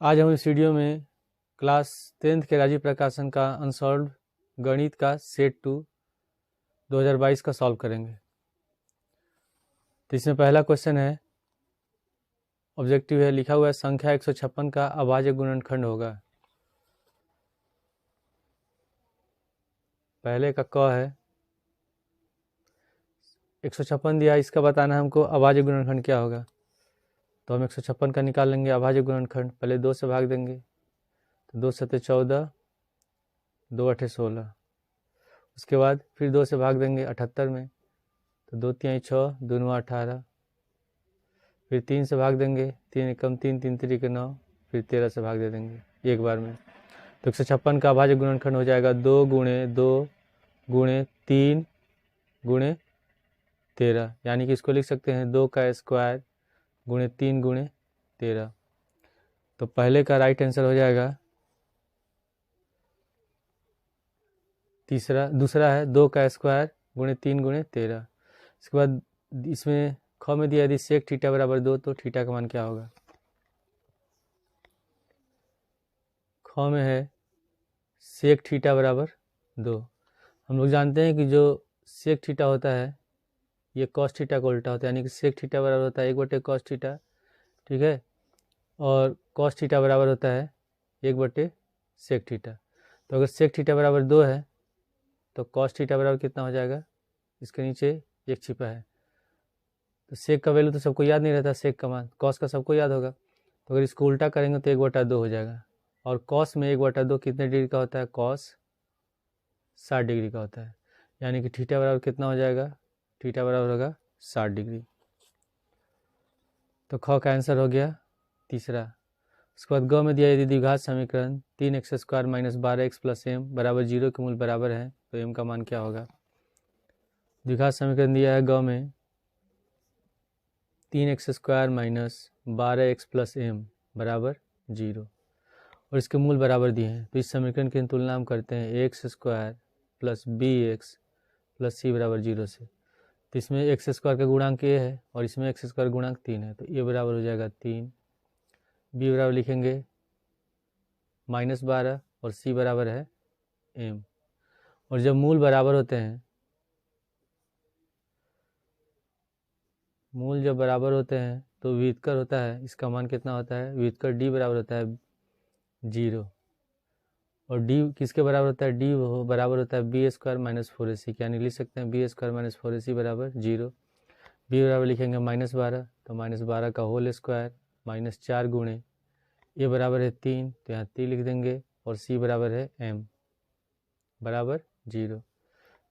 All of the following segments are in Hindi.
आज हम इस वीडियो में क्लास 10th के राजीव प्रकाशन का अनसॉल्व गणित का सेट 2 2022 का सॉल्व करेंगे। तो इसमें पहला क्वेश्चन है, ऑब्जेक्टिव है, लिखा हुआ है संख्या 156 का अभाज्य गुणनखंड होगा। पहले का क है 156 दिया, इसका बताना है हमको अभाज्य गुणनखंड क्या होगा। तो हम 156 का निकाल लेंगे अभाज्य गुणनखंड। पहले 2 से भाग देंगे तो 2 सते 14, 2 अठे 16। उसके बाद फिर 2 से भाग देंगे 78 में, तो 2 तिहाई 6, 2 9 18। फिर 3 से भाग देंगे, 3 एकम 3, 3 3 के 9। फिर 13 से भाग दे देंगे एक बार में। तो 156 का अभाज्य गुणनखंड हो जाएगा 2 गुणे 2 गुणे 3 गुणे 13, यानी कि इसको लिख सकते हैं 2 का स्क्वायर गुणे 3 गुणे 13। तो पहले का राइट आंसर हो जाएगा दूसरा है 2 का स्क्वायर गुणे 3 गुणे 13। इसके बाद इसमें ख में दिया यदि सेक थीटा बराबर 2 तो थीटा का मान क्या होगा। ख में है सेक थीटा बराबर 2। हम लोग जानते हैं कि जो सेक थीटा होता है ये कॉस थीटा का उल्टा होता है, यानी कि सेक थीटा बराबर होता है 1/cos थीटा, ठीक है, और कॉस थीटा बराबर होता है 1/सेक थीटा। तो अगर सेक थीटा बराबर 2 है तो कॉस थीटा बराबर कितना हो जाएगा, इसके नीचे 1 छिपा है। तो सेक का वैल्यू तो सबको याद नहीं रहता, सेक का मान, कॉस का सबको याद होगा। तो अगर इसको उल्टा करेंगे तो 1/2 हो जाएगा। और कॉस में 1/2 कितने डिग्री का होता है, कॉस 60 डिग्री का होता है, यानी कि थीटा बराबर कितना हो जाएगा, थीटा बराबर होगा 60 डिग्री। तो ख का आंसर हो गया तीसरा। उसके बाद ग में दिया यदि द्विघात समीकरण 3x² - 12x + m बराबर 0 के मूल बराबर है तो m का मान क्या होगा। द्विघात समीकरण दिया है ग में 3x² - 12x + m बराबर 0 और इसके मूल बराबर दिए हैं। तो इस समीकरण की तुलना हम करते हैं x² + bx + c बराबर 0 से। तो इसमें x² का गुणांक a है और इसमें x² गुणांक 3 है, तो a बराबर हो जाएगा 3, b बराबर लिखेंगे -12 और c बराबर है m। और जब मूल बराबर होते हैं, मूल जब बराबर होते हैं तो व्युत्कर होता है, इसका मान कितना होता है, व्युत्कर d बराबर होता है 0 और d किसके बराबर होता है, d वो बराबर होता है b² - 4ac, यानी लिख सकते हैं b² - 4ac बराबर 0। b बराबर लिखेंगे -12, तो -12 का होल स्क्वायर -4 गुणे a बराबर है 3, तो यहाँ 3 लिख देंगे और c बराबर है m बराबर 0।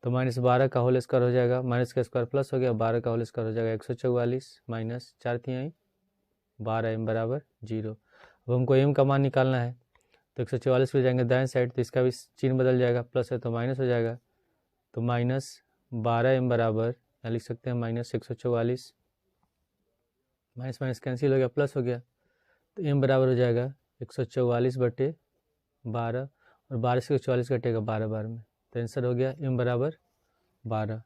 तो -12 का होल स्क्वायर हो जाएगा, माइनस का स्क्वायर प्लस हो गया, 12 का होल स्क्वायर हो जाएगा 144 माइनस 4 तिहाई 12 m बराबर 0। अब हमको m का मान निकालना है, तो 144 पे जाएंगे दाएं साइड तो इसका भी चिन्ह बदल जाएगा, प्लस है तो माइनस हो जाएगा। तो -12 m बराबर यहाँ लिख सकते हैं -144, माइनस माइनस कैंसिल हो गया, प्लस हो गया, तो m बराबर हो जाएगा 144/12 और 12 से 144 कटेगा 12 बार में, तो आंसर हो गया m बराबर 12।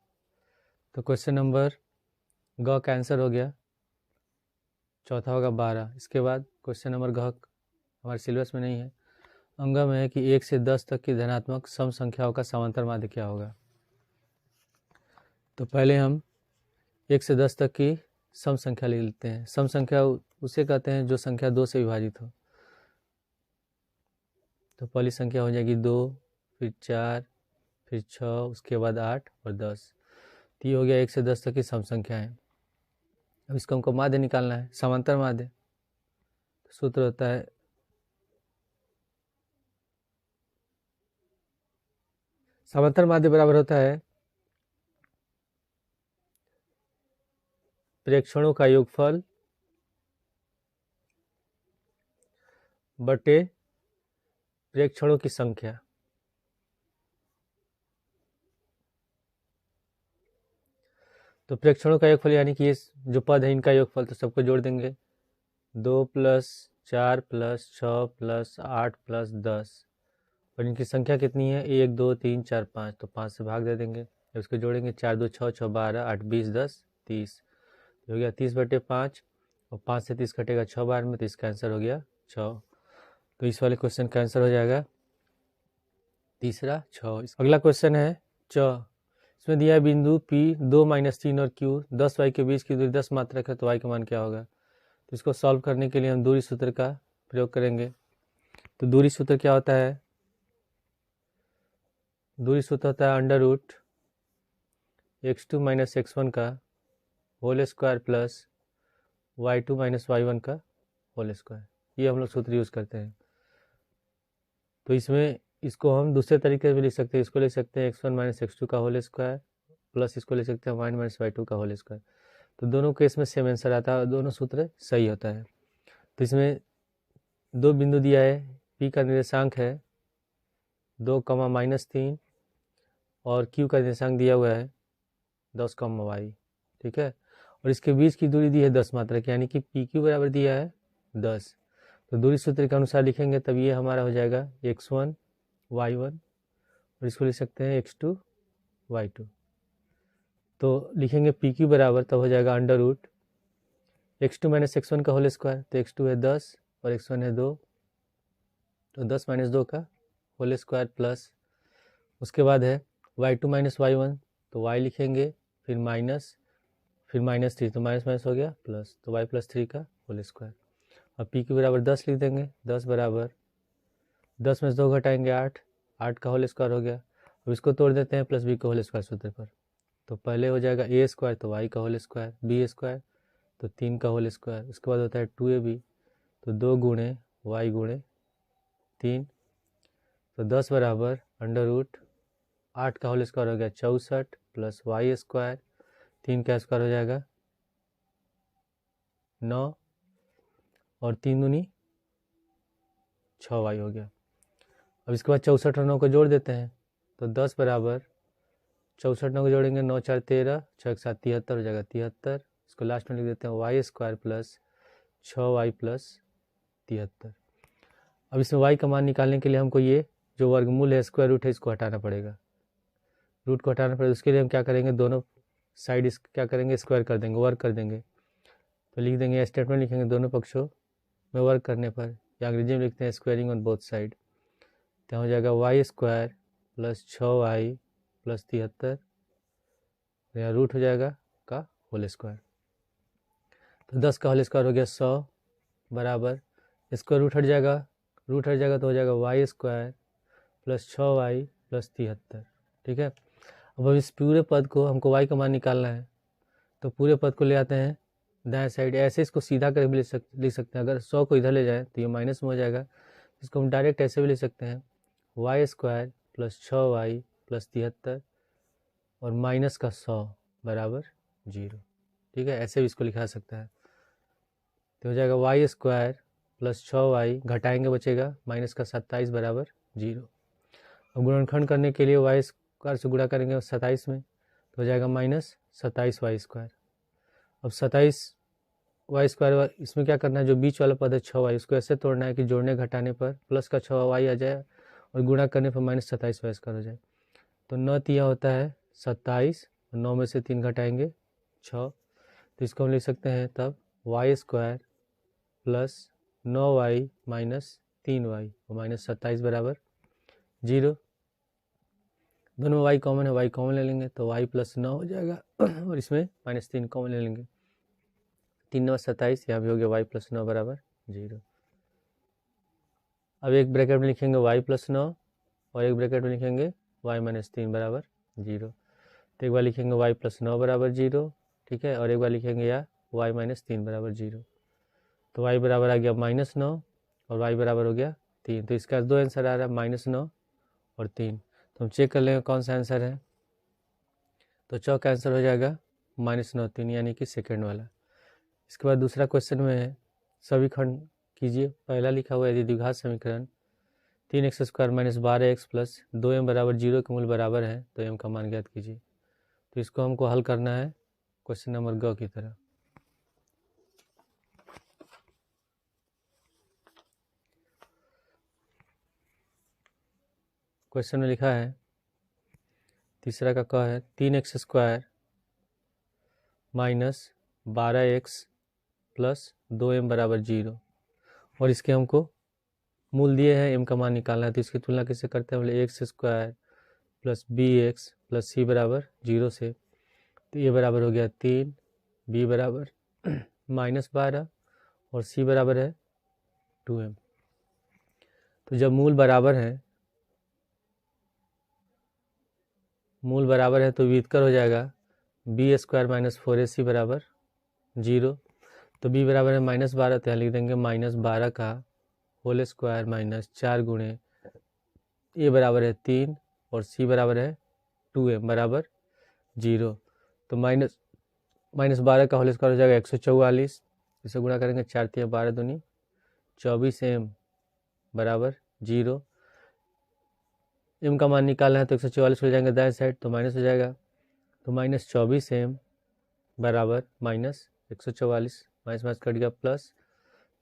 तो क्वेश्चन नंबर ग का आंसर हो गया, चौथा होगा 12। इसके बाद क्वेश्चन नंबर घ हमारे सिलेबस में नहीं है, अंग में है कि 1 से 10 तक की धनात्मक सम संख्याओं का समांतर माध्य क्या होगा। तो पहले हम 1 से 10 तक की सम संख्या ले लेते हैं। सम संख्या उसे कहते हैं जो संख्या 2 से विभाजित हो। तो पहली संख्या हो जाएगी 2, फिर 4, फिर 6, उसके बाद 8 और 10। तो ये हो गया 1 से 10 तक की सम संख्याएं। अब इसको हमको माध्य निकालना है, समांतर माध्य। तो सूत्र होता है समांतर माध्य बराबर होता है प्रेक्षणों का योगफल बटे प्रेक्षणों की संख्या। तो प्रेक्षणों का योगफल यानी कि ये जो पद है इनका योगफल, तो सबको जोड़ देंगे 2 + 4 + 6 + 8 + 10 और इनकी संख्या कितनी है 1 2 3 4 5, तो 5 से भाग दे देंगे, उसको जोड़ेंगे 4 2 6 6 12 8 20 10 30, हो गया 30/5 और 5 से 30 कटेगा 6 बार में, तो इसका आंसर हो गया 6। तो इस वाले क्वेश्चन का आंसर हो जाएगा तीसरा 6। अगला क्वेश्चन है इसमें दिया है बिंदु P 2-3 और Q 10y के बीच की दूरी 10 मात्रक है, तो y का मान क्या होगा। तो इसको सॉल्व करने के लिए हम दूरी सूत्र का प्रयोग करेंगे। तो दूरी सूत्र क्या होता है, दूरी सूत्र होता है under root x2 minus x1 का whole square plus y2 minus y1 का होल स्क्वायर। ये हम लोग सूत्र यूज़ करते हैं। तो इसमें इसको हम दूसरे तरीके से भी लिख सकते हैं। इसको लिख सकते हैं x1 माइनस x2 का होल स्क्वायर प्लस इसको लिख सकते हैं y माइनस y2 का होल स्क्वायर। तो दोनों केस में सेम आंसर आता है और दोनों सूत्र सही होता है। तो इसमें दो बिंदु दिया है, P का निर्देशांक है 2, -3 और Q का निर्देशांक दिया हुआ है 10, y, ठीक है। और इसके बीच की दूरी दी है 10 मात्रक, यानी कि PQ बराबर दिया है 10। तो दूरी सूत्र के अनुसार लिखेंगे तब ये हमारा हो जाएगा x1 y1 और इसको लिख सकते हैं x2 y2। तो लिखेंगे PQ बराबर तब हो जाएगा under root x2 minus x1 का होल स्क्वायर। तो x2 है 10 और x1 है 2, तो 10 माइनस 2 का होल स्क्वायर प्लस उसके बाद है y2 माइनस y1, तो y लिखेंगे फिर माइनस 3, तो माइनस माइनस हो गया प्लस, तो y प्लस 3 का होल स्क्वायर। अब PQ बराबर 10 लिख देंगे, 10 बराबर 10 में से 2 घटाएंगे 8 का होल स्क्वायर हो गया। अब इसको तोड़ देते हैं प्लस b का होल स्क्वायर सूत्र पर। तो पहले हो जाएगा a स्क्वायर तो y का होल स्क्वायर, b स्क्वायर तो 3 का होल स्क्वायर, उसके बाद होता है 2ab तो 2 गुणे y गुणे 3, तो 10 बराबर अंडर रूट 8 का होल स्क्वायर हो गया 64 प्लस y स्क्वायर 3 का स्क्वायर हो जाएगा 9 और 3 दूनी 6y हो गया। अब इसके बाद 64 और 9 को जोड़ देते हैं, तो 10 बराबर 64 9 को जोड़ेंगे 9 4 13 6 7 73 हो जाएगा 73। इसको लास्ट में लिख देते हैं y square plus 6y plus 73। अब इसमें y का मान निकालने के लिए हमको ये जो वर्गमूल है स्क्वायर रूट है इसको हटाना पड़ेगा, रूट को हटाना पड़ेगा। उसके लिए हम क्या करेंगे, दोनों साइड क्या करेंगे स्क्वायर कर देंगे, वर्क कर देंगे। तो लिख देंगे स्टेटमेंट लिखेंगे दोनों पक्षों में वर्क करने पर, या अंग्रेजी में लिखते हैं स्क्वायरिंग ऑन बोथ साइड। तो हो जाएगा y square plus 6y plus 73, यहाँ रूट हो जाएगा का होल स्क्वायर। तो 10 का होल स्क्वायर हो गया 100 बराबर स्क्वायर रूट हट जाएगा तो हो जाएगा y square plus 6y plus 73, ठीक है। अब इस पूरे पद को हमको y का मान निकालना है, तो पूरे पद को ले आते हैं दाएं साइड, ऐसे इसको सीधा करके भी लिख सकते हैं। अगर 100 को इधर ले जाए तो ये माइनस में हो जाएगा, इसको हम डायरेक्ट ऐसे भी लिख सकते हैं y square plus 6y plus 73 और माइनस का 100 बराबर 0, ठीक है। ऐसे भी इसको लिखा सकता है। तो हो जाएगा y स्क्वायर प्लस 6y घटाएंगे बचेगा माइनस का 27 बराबर 0। अब गुणनखंड करने के लिए y स्क्वायर से गुणा करेंगे 27 में, तो हो जाएगा माइनस 27y स्क्वायर। अब 27y स्क्वायर इसमें क्या करना है, जो बीच वाला पद है 6y उसको ऐसे तोड़ना है कि जोड़ने घटाने पर प्लस का 6y आ जाए और गुणा करने पर माइनस 27y स्क्वायर हो जाए। तो 9 तिया होता है 27 और 9 में से 3 घटाएंगे 6, तो इसको हम लिख सकते हैं तब y square plus 9y minus 3y और माइनस 27 बराबर 0। दोनों में y कॉमन है, y कॉमन ले लेंगे तो y प्लस 9 हो जाएगा और इसमें माइनस 3 कॉमन ले लेंगे, 3 9 27, यहाँ भी हो गया y प्लस 9 बराबर 0। अब एक ब्रैकेट में लिखेंगे y प्लस 9 और एक ब्रैकेट में लिखेंगे y माइनस 3 बराबर 0। तो एक बार लिखेंगे y प्लस 9 बराबर 0, ठीक है, और एक बार लिखेंगे या y माइनस 3 बराबर 0। तो y बराबर आ गया माइनस 9 और y बराबर हो गया 3। तो इसका दो आंसर आ रहा है माइनस 9 और 3। तो हम चेक कर लेंगे कौन सा आंसर है। तो चौक का आंसर हो जाएगा -9 3, यानी कि सेकेंड वाला। इसके बाद दूसरा क्वेश्चन में है सभी खंड कीजिए। पहला लिखा हुआ है यदि द्विघात समीकरण 3x square minus 12x plus 2m बराबर 0 के मूल बराबर है तो m का मान ज्ञात कीजिए। तो इसको हमको हल करना है क्वेश्चन नंबर ग की तरह। क्वेश्चन में लिखा है तीसरा का क है 3x square minus 12x plus 2m बराबर 0 और इसके हमको मूल दिए हैं, m का मान निकालना है, तो इसकी तुलना कैसे करते हैं, बोले x square plus b x plus c बराबर 0 से, तो ये बराबर हो गया 3, बी बराबर -12 और सी बराबर है 2m। तो जब मूल बराबर है तो व्युत्कर हो जाएगा बी स्क्वायर माइनस 4ac बराबर 0। तो b बराबर है -12, तो यहाँ लिख देंगे -12 का होल स्क्वायर माइनस 4 गुणे a बराबर है 3 और c बराबर है 2m बराबर 0। तो -12 का होल स्क्वायर हो जाएगा 144, इसे गुणा करेंगे 4 3 12 दूनी 24m बराबर 0। m का मान निकालना है तो 144 हो जाएंगे दाएं साइड, तो माइनस हो जाएगा, तो -24m बराबर -144, माइनस कट गया प्लस,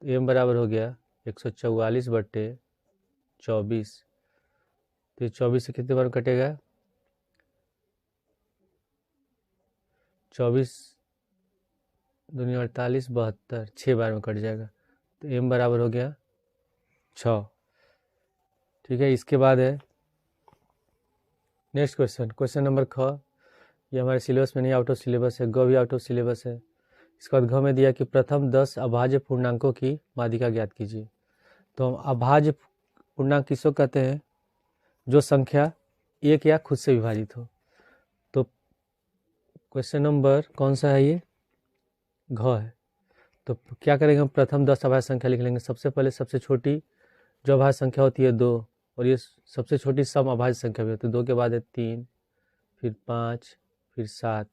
तो m बराबर हो गया 144/24। तो 24 से कितने बार कटेगा, 24 दूनी 48 72, 6 बार में कट जाएगा, तो m बराबर हो गया 6। ठीक है, इसके बाद है नेक्स्ट क्वेश्चन नंबर ख। ये हमारे सिलेबस में नहीं, आउट ऑफ सिलेबस है, ग भी आउट ऑफ सिलेबस है। इसके बाद घ में दिया कि प्रथम 10 अभाज्य पूर्णांकों की माध्यिका ज्ञात कीजिए। तो हम अभाज्य पूर्णांक किसको कहते हैं, जो संख्या एक या खुद से विभाजित हो। तो क्वेश्चन नंबर कौन सा है, ये घ है। तो क्या करेंगे, हम प्रथम 10 अभाज्य संख्या लिख लेंगे। सबसे पहले सबसे छोटी जो अभाज्य संख्या होती है 2, और ये सबसे छोटी सम अभाज्य संख्या भी होती है। 2 के बाद है 3, फिर 5, फिर 7,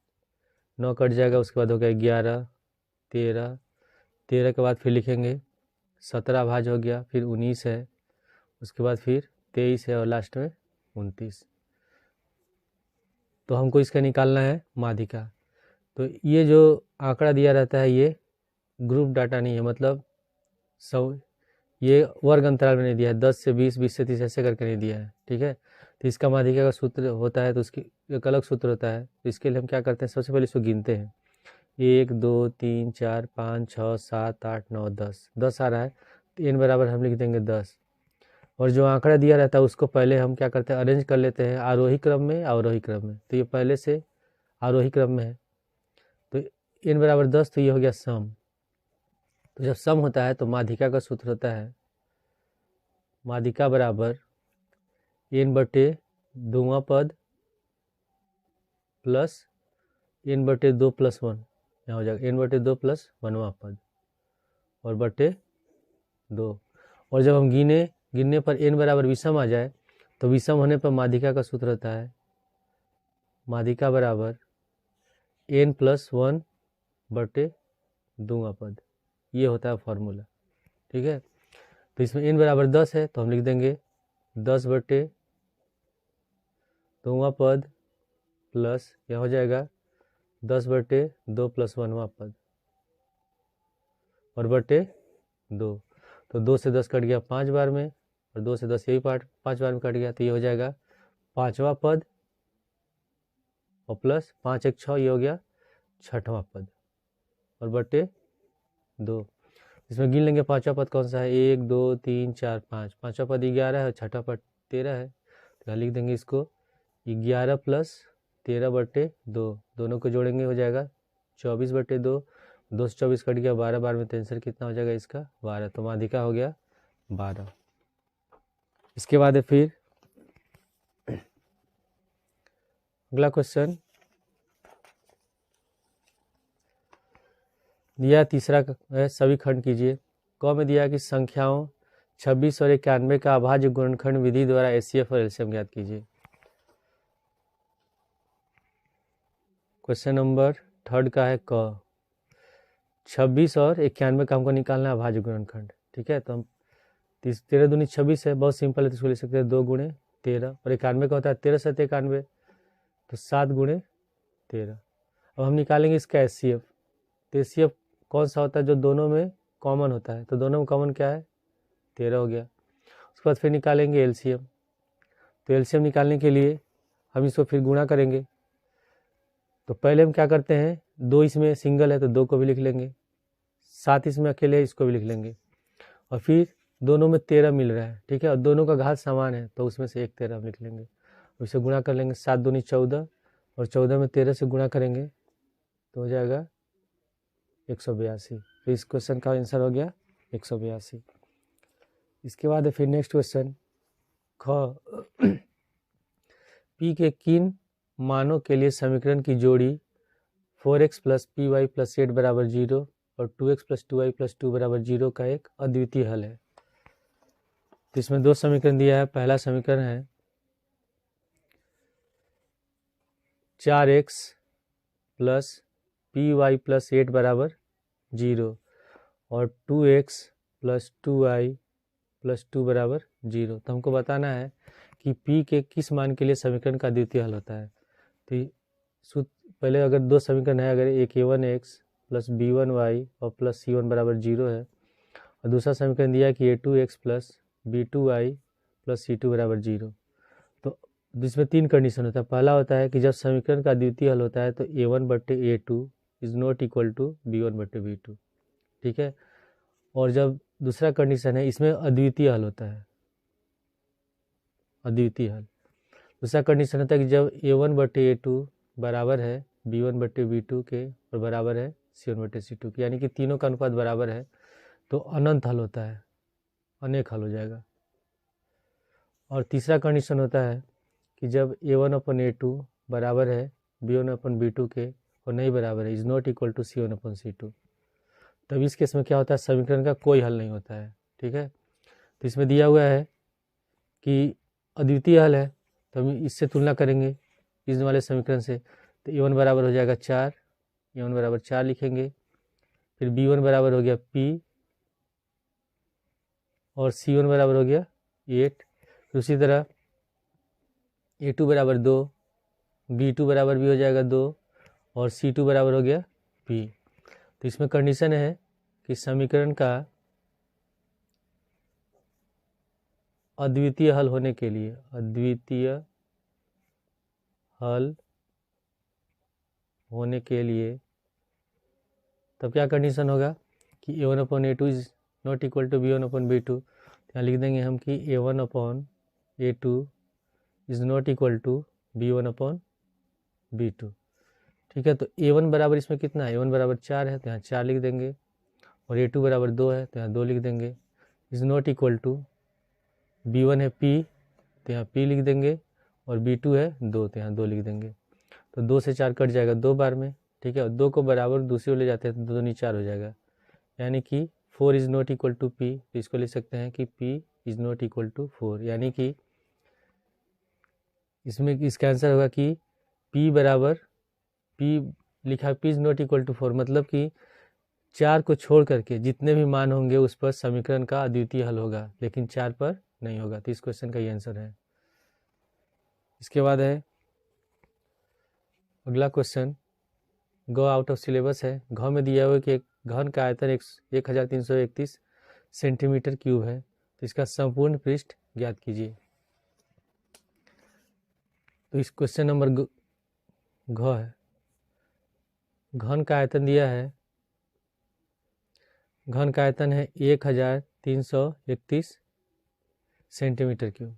9 कट जाएगा, उसके बाद हो गया 11, 13 के बाद फिर लिखेंगे 17 अभाज्य हो गया, फिर 19 है, उसके बाद फिर 23 है और लास्ट में 29। तो हमको इसका निकालना है माध्यिका। तो ये जो आंकड़ा दिया रहता है ये ग्रुप डाटा नहीं है, मतलब ये वर्ग अंतराल में नहीं दिया है, 10 से 20, 20 से 30 ऐसे करके नहीं दिया है। ठीक है, तो इसका माध्यिका का सूत्र होता है, तो उसकी एक अलग सूत्र होता है। तो इसके लिए हम क्या करते हैं, सबसे पहले इसको गिनते हैं, 1 2 3 4 5 6 7 8 9 10 आ रहा है, तो n बराबर हम लिख देंगे 10। और जो आंकड़ा दिया रहता है उसको पहले हम क्या करते हैं, अरेंज कर लेते हैं आरोही क्रम में अवरोही क्रम में। तो ये पहले से आरोही क्रम में है, तो n बराबर 10, तो ये हो गया सम। तो जब सम होता है तो माध्यिका का सूत्र होता है माध्यिका बराबर n/2वां पद प्लस n/2 + 1, यहाँ हो जाएगा n/2 + 1वां पद और बटे 2। और जब हम गिनने पर n बराबर विषम आ जाए, तो विषम होने पर माध्यिका का सूत्र होता है माध्यिका बराबर n + 1/2वां पद। ये होता है फॉर्मूला। ठीक है, तो इसमें n बराबर 10 है, तो हम लिख देंगे 10/2वां पद प्लस यह हो जाएगा 10/2 + 1वां पद और बटे 2। तो 2 से 10 कट गया 5 बार में, और 2 से 10 यही 5 बार में कट गया, तो ये हो जाएगा 5वां पद और प्लस 5 1 6, ये हो गया 6वां पद और बटे 2। इसमें गिन लेंगे 5वां पद कौन सा है, 1 2 3 4 5, 5वां पद 11 है और 6वां पद 13 है, तो लिख देंगे इसको 11 + 13/2, दोनों को जोड़ेंगे हो जाएगा 24/2, 2 से 24 कट गया, 12 बार में, तो आंसर कितना हो जाएगा इसका 12। तो माध्यिका हो गया 12। इसके बाद है फिर अगला क्वेश्चन दिया, तीसरा है सभी खंड कीजिए। क में दिया कि संख्याओं 26 और 91 का अभाज्य गुणनखंड विधि द्वारा एचसीएफ और एलसीएम ज्ञात कीजिए। क्वेश्चन नंबर 3 का है क, 26 और 91 का हमको निकालना है अभाज्य गुणनखंड। ठीक है, तो हम 13 दूनी 26 है, बहुत सिंपल है, तो इसको लिख सकते हैं 2 × 13, और 91 का होता है 13 7 91, तो 7 × 13। अब हम निकालेंगे इसका एचसीएफ। तो एचसीएफ कौन सा होता है, जो दोनों में कॉमन होता है, तो दोनों में कॉमन क्या है 13 हो गया। उसके बाद फिर निकालेंगे एलसीएम। तो एलसीएम निकालने के लिए हम इसको फिर गुणा करेंगे। तो पहले हम क्या करते हैं, 2 इसमें सिंगल है तो 2 को भी लिख लेंगे, 7 इसमें अकेले है इसको भी लिख लेंगे, और फिर दोनों में 13 मिल रहा है, ठीक है, और दोनों का घात समान है तो उसमें से एक 13 हम लिख लेंगे। इसे गुणा कर लेंगे, 7 दूनी 14 और 14 में 13 से गुणा करेंगे तो हो जाएगा 182। तो इस क्वेश्चन का आंसर हो गया 182। इसके बाद है फिर नेक्स्ट क्वेश्चन ख पी के किन मानों के लिए समीकरण की जोड़ी 4x plus P Y plus 8 बराबर 0 और 2x प्लस 2y प्लस 2 बराबर 0 का एक अद्वितीय हल है। तो इसमें दो समीकरण दिया है। पहला समीकरण है 4x plus P Y plus 8 बराबर 0 और 2x प्लस 2y प्लस 2 बराबर 0। तो हमको बताना है कि p के किस मान के लिए समीकरण का द्वितीय हल होता है। तो पहले अगर दो समीकरण है, अगर एक a1x प्लस b1y और प्लस c1 बराबर 0 है और दूसरा समीकरण दिया है कि a2x plus b2y plus c2 बराबर 0। तो इसमें तीन कंडीशन होता है। पहला होता है कि जब समीकरण का द्वितीय हल होता है तो a1/a2 is not equal to b1/b2, ठीक है। और जब दूसरा कंडीशन है, इसमें अद्वितीय हल होता है, अद्वितीय हल। दूसरा कंडीशन होता है कि जब a1/a2 बराबर है b1/b2 के और बराबर है c1/c2 के, यानी कि तीनों का अनुपात बराबर है, तो अनंत हल होता है, अनेक हल हो जाएगा। और तीसरा कंडीशन होता है कि जब a1/a2 बराबर है b1/b2 के और नहीं बराबर है, is not equal to c1/c2, तब इस केस में क्या होता है, समीकरण का कोई हल नहीं होता है, ठीक है। तो इसमें दिया हुआ है कि अद्वितीय हल है, तो हम इससे तुलना करेंगे इस वाले समीकरण से। तो a1 बराबर हो जाएगा 4, a1 बराबर 4 लिखेंगे। फिर b1 बराबर हो गया p और c1 बराबर हो गया 8। फिर उसी तरह a2 बराबर 2, b2 बराबर भी हो जाएगा 2 और c2 बराबर हो गया p। तो इसमें कंडीशन है कि समीकरण का अद्वितीय हल होने के लिए, अद्वितीय हल होने के लिए तब क्या कंडीशन होगा कि a1/a2 is not equal to b1/b2। यहाँ लिख देंगे हम कि a1/a2 is not equal to b1/b2, ठीक है। तो a1 बराबर इसमें कितना है, a1 बराबर 4 है तो यहाँ 4 लिख देंगे, और a2 बराबर 2 है तो यहाँ 2 लिख देंगे। Is not equal to b1 है p तो यहाँ p लिख देंगे, और b2 है 2 तो यहाँ 2 लिख देंगे। तो 2 से 4 कट जाएगा 2 बार में, ठीक है। और 2 को बराबर दूसरी ओर ले जाते हैं तो 2 दूनी 4 हो जाएगा, यानी कि 4 is not equal to p। तो इसको लिख सकते हैं कि p is not equal to 4, यानी कि इसमें इसका आंसर होगा कि p बराबर p लिखा p is not equal to 4, मतलब कि 4 को छोड़ करके जितने भी मान होंगे उस पर समीकरण का अद्वितीय हल होगा, लेकिन 4 पर नहीं होगा। तो इस क्वेश्चन का ये आंसर है। इसके बाद है अगला question, go out of syllabus है। घ में दिया हुआ है कि एक घन का आयतन 1331 सेंटीमीटर क्यूब है, तो इसका संपूर्ण पृष्ठ ज्ञात कीजिए। तो इस क्वेश्चन नंबर घ है, घन का आयतन दिया है, घन का आयतन है 1331 सेंटीमीटर क्यूब,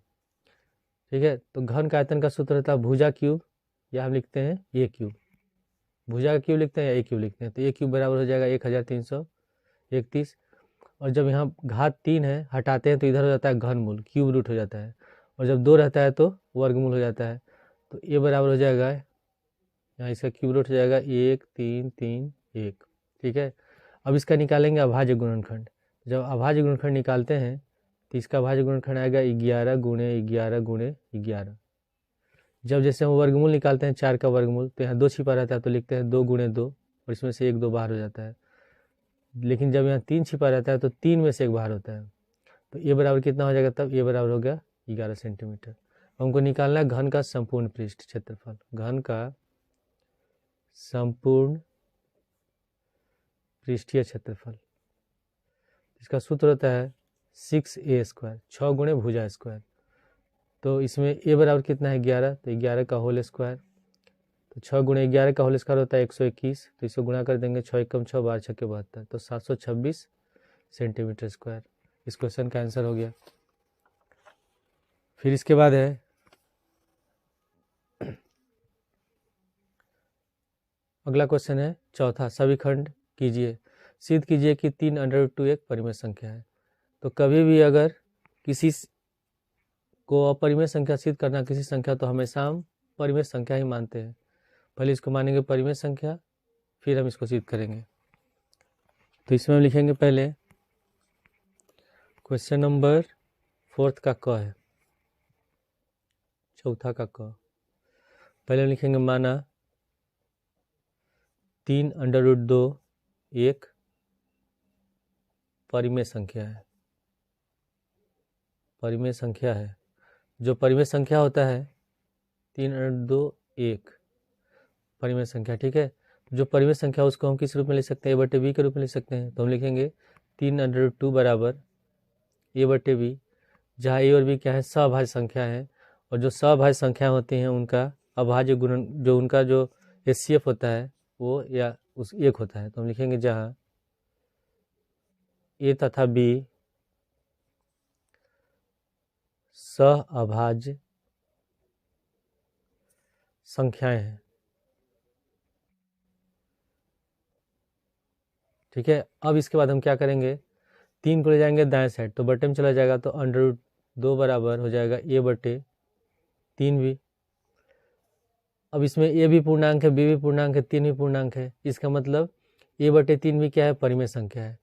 ठीक है। तो घन का आयतन का सूत्र होता है भुजा क्यूब, या हम लिखते हैं ए क्यूब, भुजा का क्यूब लिखते हैं या ए क्यूब लिखते हैं। तो ए क्यूब बराबर हो जाएगा 1331, और जब यहाँ घात 3 है हटाते हैं तो इधर हो जाता है घनमूल, क्यूब रूट हो जाता है, और जब 2 रहता है तो वर्गमूल हो जाता है। तो ए बराबर हो जाएगा, यहाँ इसका क्यूब रूट हो जाएगा 1 3 3 1, ठीक है। अब इसका निकालेंगे अभाज्य गुणनखंड। जब अभाज्य गुणनखंड निकालते हैं तो इसका अभाज्य गुणनखंड आएगा 11 गुणे 11 गुणे 11। जब जैसे हम वर्गमूल निकालते हैं 4 का वर्गमूल, तो यहाँ 2 छिपा रहता है तो लिखते हैं 2 गुणे 2, और इसमें से 1 2 बाहर हो जाता है। लेकिन जब यहाँ 3 छिपा रहता है तो 3 में से 1 बाहर होता है। तो ये बराबर कितना हो जाएगा, तब ये बराबर हो गया 11 सेंटीमीटर। हमको निकालना है घन का संपूर्ण पृष्ठ क्षेत्रफल, घन का संपूर्ण पृष्ठीय क्षेत्रफल। इसका सूत्र होता है 6a², 6 गुणे भुजा स्क्वायर। तो इसमें a बराबर कितना है 11, तो 11 का होल स्क्वायर, तो 6 गुणे 11 का होल स्क्वायर होता है 121, तो इसको गुणा कर देंगे 6 एकम 6 12 6 72, तो 726 सेंटीमीटर स्क्वायर। इस क्वेश्चन का आंसर हो गया। फिर इसके बाद है अगला क्वेश्चन है चौथा, सभी खंड कीजिए, सिद्ध कीजिए कि 3√2 एक परिमेय संख्या है। तो कभी भी अगर किसी को अपरिमेय संख्या सिद्ध करना किसी संख्या, तो हमेशा हम परिमेय संख्या ही मानते हैं। पहले इसको मानेंगे परिमेय संख्या, फिर हम इसको सिद्ध करेंगे। तो इसमें हम लिखेंगे पहले क्वेश्चन नंबर 4 का क है, चौथा का क। पहले लिखेंगे माना 3√2 एक परिमेय संख्या है। परिमेय संख्या है, जो परिमेय संख्या होता है 3√2 एक परिमेय संख्या, ठीक है। जो परिमेय संख्या उसको हम किस रूप में लिख सकते हैं, a/b के रूप में लिख सकते हैं। तो हम लिखेंगे 3√2 बराबर a/b, जहाँ a और b क्या है, सअभाज्य संख्या है। और जो सअभाज्य संख्या होती हैं उनका अभाज्य गुणन, जो उनका जो HCF होता है वो या उस एक होता है। तो हम लिखेंगे जहाँ a तथा b सअभाज्य संख्याएं हैं, ठीक है। अब इसके बाद हम क्या करेंगे, 3 को ले जाएंगे दाएं साइड, तो बटे में चला जाएगा, तो √2 बराबर हो जाएगा a/3b। अब इसमें a भी पूर्णांक है, b भी पूर्णांक है, 3 भी पूर्णांक है। इसका मतलब a/3b क्या है, परिमेय संख्या है।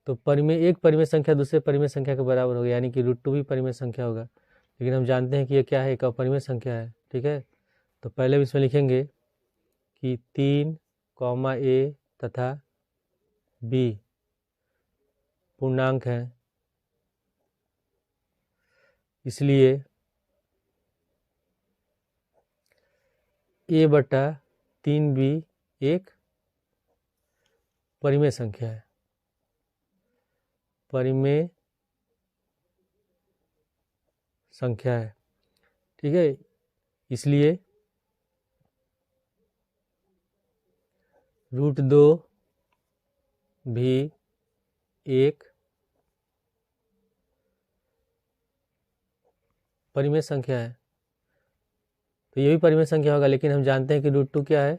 तो परिमेय एक परिमेय संख्या दूसरे परिमेय संख्या के बराबर होगा, यानी कि √2 भी परिमेय संख्या होगा। लेकिन हम जानते हैं कि ये क्या है, एक अपरिमेय संख्या है, ठीक है। तो पहले हम इसमें लिखेंगे कि 3, a तथा b पूर्णांक है, इसलिए a/3b एक परिमेय संख्या है, परिमेय संख्या है, ठीक है। इसलिए √2 भी एक परिमेय संख्या है। तो ये भी परिमेय संख्या होगा, लेकिन हम जानते हैं कि √2 क्या है,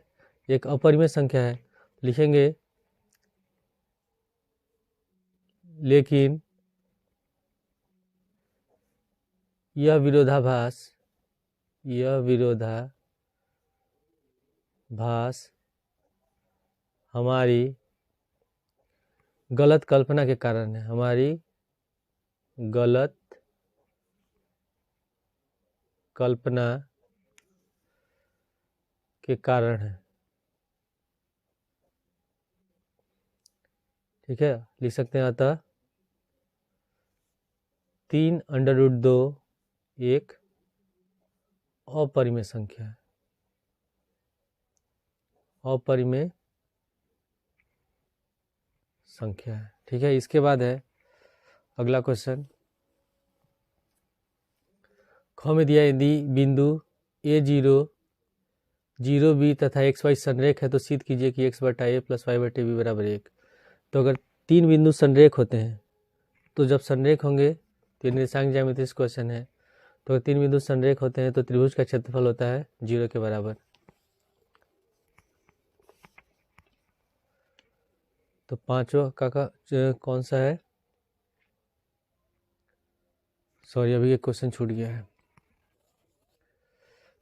एक अपरिमेय संख्या है। लिखेंगे लेकिन यह विरोधाभास हमारी गलत कल्पना के कारण है, हमारी गलत कल्पना के कारण है, ठीक है। लिख सकते हैं अतः 3√2 एक अपरिमेय संख्या है, अपरिमेय संख्या है, ठीक है। इसके बाद है अगला क्वेश्चन, ख में दिया यदि बिंदु a0 0b तथा xy संरेख है, तो सिद्ध कीजिए कि x/a + y/b बराबर 1। तो अगर 3 बिंदु संरेख होते हैं, तो जब संरेख होंगे, तो निर्देशांक ज्यामिति क्वेश्चन है, तो अगर 3 बिंदु संरेख होते हैं तो त्रिभुज का क्षेत्रफल होता है 0 के बराबर। तो पांचवा का कौन सा है, सॉरी अभी एक क्वेश्चन छूट गया है।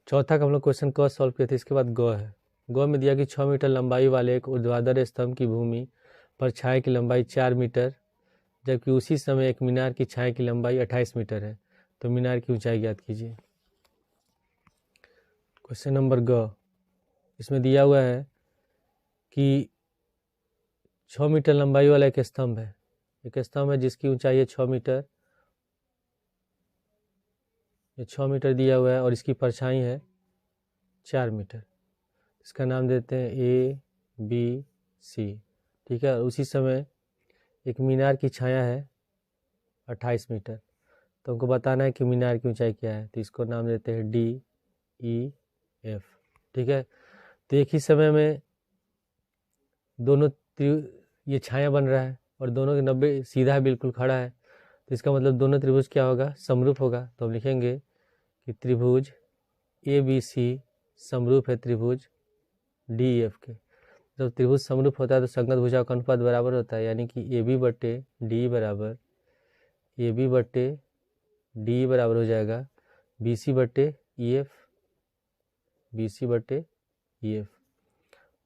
चौथा का हम लोग क्वेश्चन क सॉल्व किए थे, इसके बाद ग है। ग में दिया कि 6 मीटर लंबाई वाले एक ऊर्ध्वाधर स्तंभ की भूमि पर छाया की लंबाई 4 मीटर, जबकि उसी समय एक मीनार की छाया की लंबाई 28 मीटर है। तो मीनार की ऊंचाई ज्ञात कीजिए। क्वेश्चन नंबर ग, इसमें दिया हुआ है कि 6 मीटर लंबाई वाला एक स्तंभ है, जिसकी ऊंचाई है 6 मीटर, ये 6 मीटर दिया हुआ है, और इसकी परछाई है 4 मीटर। इसका नाम देते हैं ABC, ठीक है। और उसी समय एक मीनार की छाया है 28 मीटर। तो हमको बताना है कि मीनार की ऊंचाई क्या है, तो इसको नाम देते हैं DEF, ठीक है। तो एक ही समय में दोनों ये छाया बन रहा है और दोनों के 90 सीधा बिल्कुल खड़ा है, तो इसका मतलब दोनों त्रिभुज क्या होगा, समरूप होगा। तो हम लिखेंगे कि त्रिभुज ABC समरूप है त्रिभुज DEF के। जब त्रिभुज समरूप होता है तो संगत भुजाओं का अनुपात बराबर होता है, यानी कि AB बटे डी बराबर AB बटे डी बराबर हो जाएगा BC बटे EF, BC बटे EF।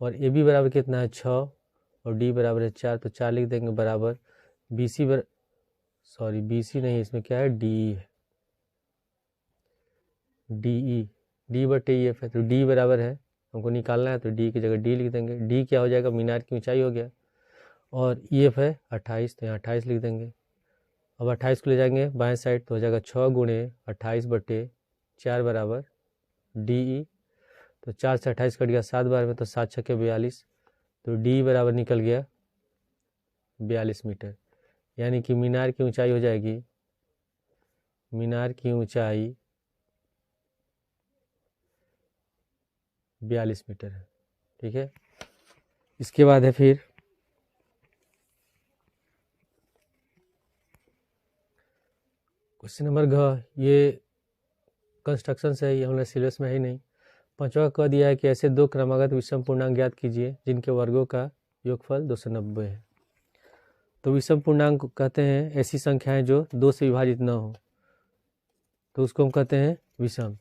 और AB बराबर कितना है 6 और D बराबर है 4, तो 4 लिख देंगे बराबर BC BC नहीं, इसमें क्या है DE है, DE D बटे EF है। तो D बराबर है, हमको निकालना है तो D की जगह D लिख देंगे। D क्या हो जाएगा, मीनार की ऊंचाई हो गया, और EF है 28, तो यहाँ 28 लिख देंगे। अब 28 को ले जाएंगे बाएं साइड तो हो जाएगा 6 गुणे 28 बटे 4 बराबर DE। तो 4 से 28 कट गया 7 बार में, तो 7 छक्के 42, तो D बराबर निकल गया 42 मीटर। यानी कि मीनार की ऊंचाई हो जाएगी, मीनार की ऊंचाई 42 मीटर है। ठीक है, इसके बाद है फिर क्वेश्चन नंबर घ। ये कंस्ट्रक्शन से है, ये हमारे सिलेबस में है ही नहीं। 5वां कह दिया है कि ऐसे दो क्रमागत विषम पूर्णांक ज्ञात कीजिए जिनके वर्गों का योगफल 290 है। तो विषम पूर्णांक कहते हैं ऐसी संख्याएं जो 2 से विभाजित न हो, तो उसको हम कहते हैं विषम।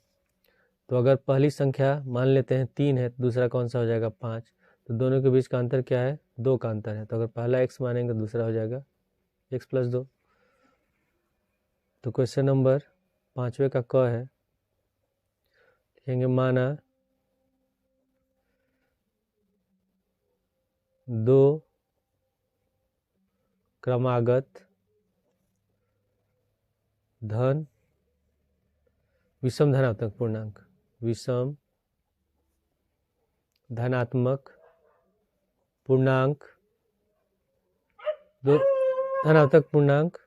तो अगर पहली संख्या मान लेते हैं 3 है, तो दूसरा कौन सा हो जाएगा 5, तो दोनों के बीच का अंतर क्या है, 2 का अंतर है। तो अगर पहला x मानेंगे तो दूसरा हो जाएगा x प्लस 2। तो क्वेश्चन नंबर 5वें का क है, लिखेंगे माना 2 क्रमागत धन विषम धनात्मक पूर्णांक, विषम धनात्मक पूर्णांक, 2 धनात्मक पूर्णांक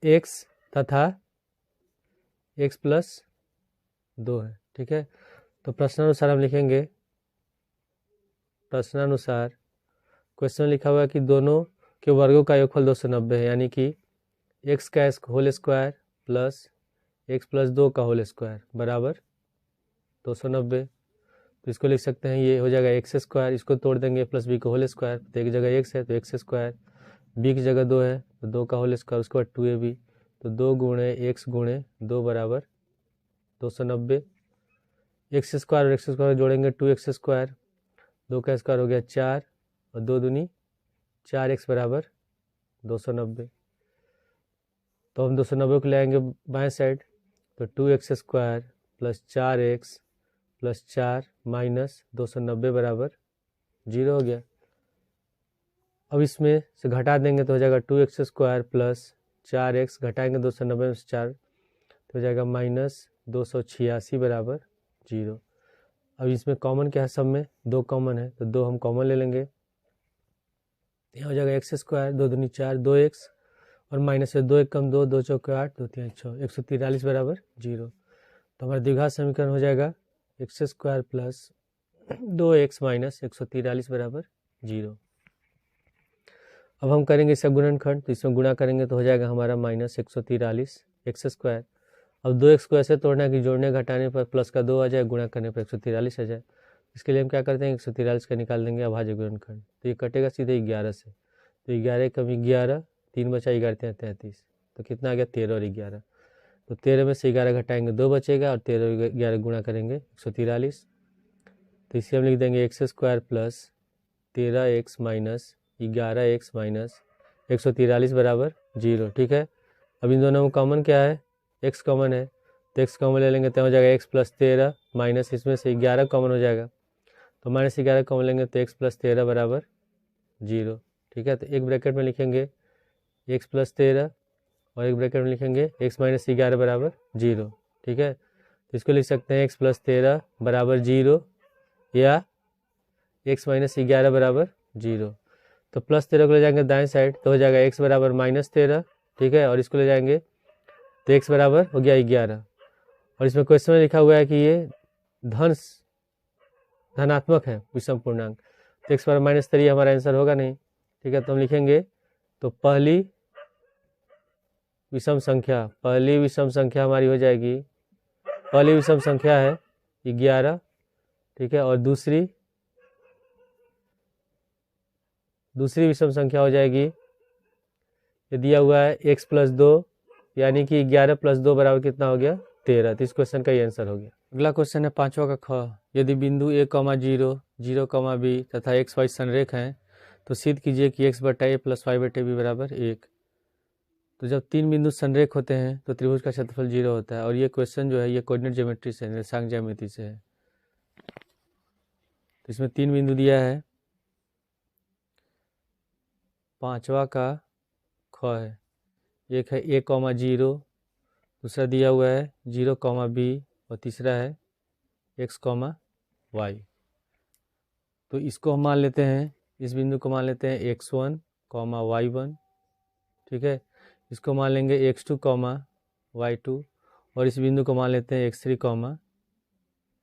x तथा x प्लस 2 है। ठीक है, तो प्रश्नानुसार हम लिखेंगे, प्रश्नानुसार क्वेश्चन लिखा हुआ है कि दोनों के वर्गों का योगफल 290 है, यानी कि x का whole square plus x plus 2 का होल स्क्वायर बराबर 290। तो इसको लिख सकते हैं, ये हो जाएगा एक्स स्क्वायर, इसको तोड़ देंगे प्लस बी का होल स्क्वायर, तो एक जगह x है तो एक्स स्क्वायर, बी की जगह 2 है तो 2 का होल स्क्वायर, उसके बाद 2ab, तो 2 गुणे x गुणे 2 बराबर 290। एक्स स्क्वायर और एक्स स्क्वायर जोड़ेंगे 2x स्क्वायर, 2 का स्क्वायर हो गया 4 और 2 दूनी 4x बराबर 290। तो हम 290 को ले आएंगे बाएं साइड, तो 2x square plus 4x plus 4 minus 290 बराबर 0 हो गया। अब इसमें से घटा देंगे तो हो जाएगा 2x स्क्वायर प्लस 4x, घटाएंगे 290 में से 4 तो हो जाएगा माइनस 286 बराबर 0। अब इसमें कॉमन क्या है, सब में 2 कॉमन है तो 2 हम कॉमन ले लेंगे, यहाँ हो जाएगा एक्स स्क्वायर 2 दूनी 4 2x और माइनस से 2 1 कम 2 2 चौके 8 2 3 6 143 बराबर 0। तो हमारा द्विघात समीकरण हो जाएगा x square plus 2x minus 143 बराबर 0। अब हम करेंगे इसका गुणनखंड, तो इसमें गुणा करेंगे तो हो जाएगा हमारा माइनस 143 एक्स स्क्वायर। अब 2x को ऐसे तोड़ना है कि जोड़ने घटाने पर प्लस का 2 आ जाए, गुणा करने पर 143 आ जाए। इसके लिए हम क्या करते हैं, 143 का निकाल देंगे अभाज्य गुणनखंड, तो ये कटेगा सीधे 11 से, तो 11 कम 11 3 बचा 11 33, तो कितना आ गया 13 और 11, तो 13 में से 11 घटाएंगे 2 बचेगा और 13 और 11 गुणा करेंगे 143। तो इसे हम लिख देंगे x square plus 13x minus 11x minus 143 बराबर 0। ठीक है, अब इन दोनों में कॉमन क्या है, x कॉमन है तो x कॉमन ले लेंगे तो हो जाएगा x प्लस 13 माइनस इसमें से 11 कॉमन हो जाएगा, तो माइनस 11 कॉमन लेंगे तो x प्लस 13 बराबर 0। ठीक है, तो एक ब्रैकेट में लिखेंगे x प्लस 13 और एक ब्रैकेट में लिखेंगे x माइनस 11 बराबर 0। ठीक है, तो इसको लिख सकते हैं x प्लस 13 बराबर 0 या x माइनस 11 बराबर 0। तो प्लस 13 को ले जाएंगे दाएं साइड तो हो जाएगा x बराबर माइनस 13। ठीक है, और इसको ले जाएंगे तो x बराबर हो गया 11, और इसमें क्वेश्चन में लिखा हुआ है कि ये धनात्मक है विषम पूर्णांक, तो x बराबर माइनस 3 हमारा आंसर होगा नहीं। ठीक है, तो हम लिखेंगे तो पहली विषम संख्या, पहली विषम संख्या हमारी हो जाएगी, पहली विषम संख्या है 11, ठीक है, और दूसरी विषम संख्या हो जाएगी, ये दिया हुआ है x + 2, यानी कि 11 + 2 बराबर कितना हो गया 13। तो इस क्वेश्चन का ये आंसर हो गया। अगला क्वेश्चन है 5वां का ख, यदि बिंदु a, 0, 0, b तथा x, y संरेख हैं तो सिद्ध कीजिए कि x बटा a + y बटे b बराबर 1। तो जब तीन बिंदु संरेख होते हैं तो त्रिभुज का क्षेत्रफल 0 होता है, और ये क्वेश्चन जो है ये कोऑर्डिनेट ज्योमेट्री से, निर्देशांक ज्यामिति से है। तो इसमें तीन बिंदु दिया है, 5वां का ख है, एक है a, 0, दूसरा दिया हुआ है 0, b और तीसरा है x, y। तो इसको हम मान लेते हैं, इस बिंदु को मान लेते हैं x1, y1, ठीक है, इसको मान लेंगे x2, y2, और इस बिंदु को मान लेते हैं x3,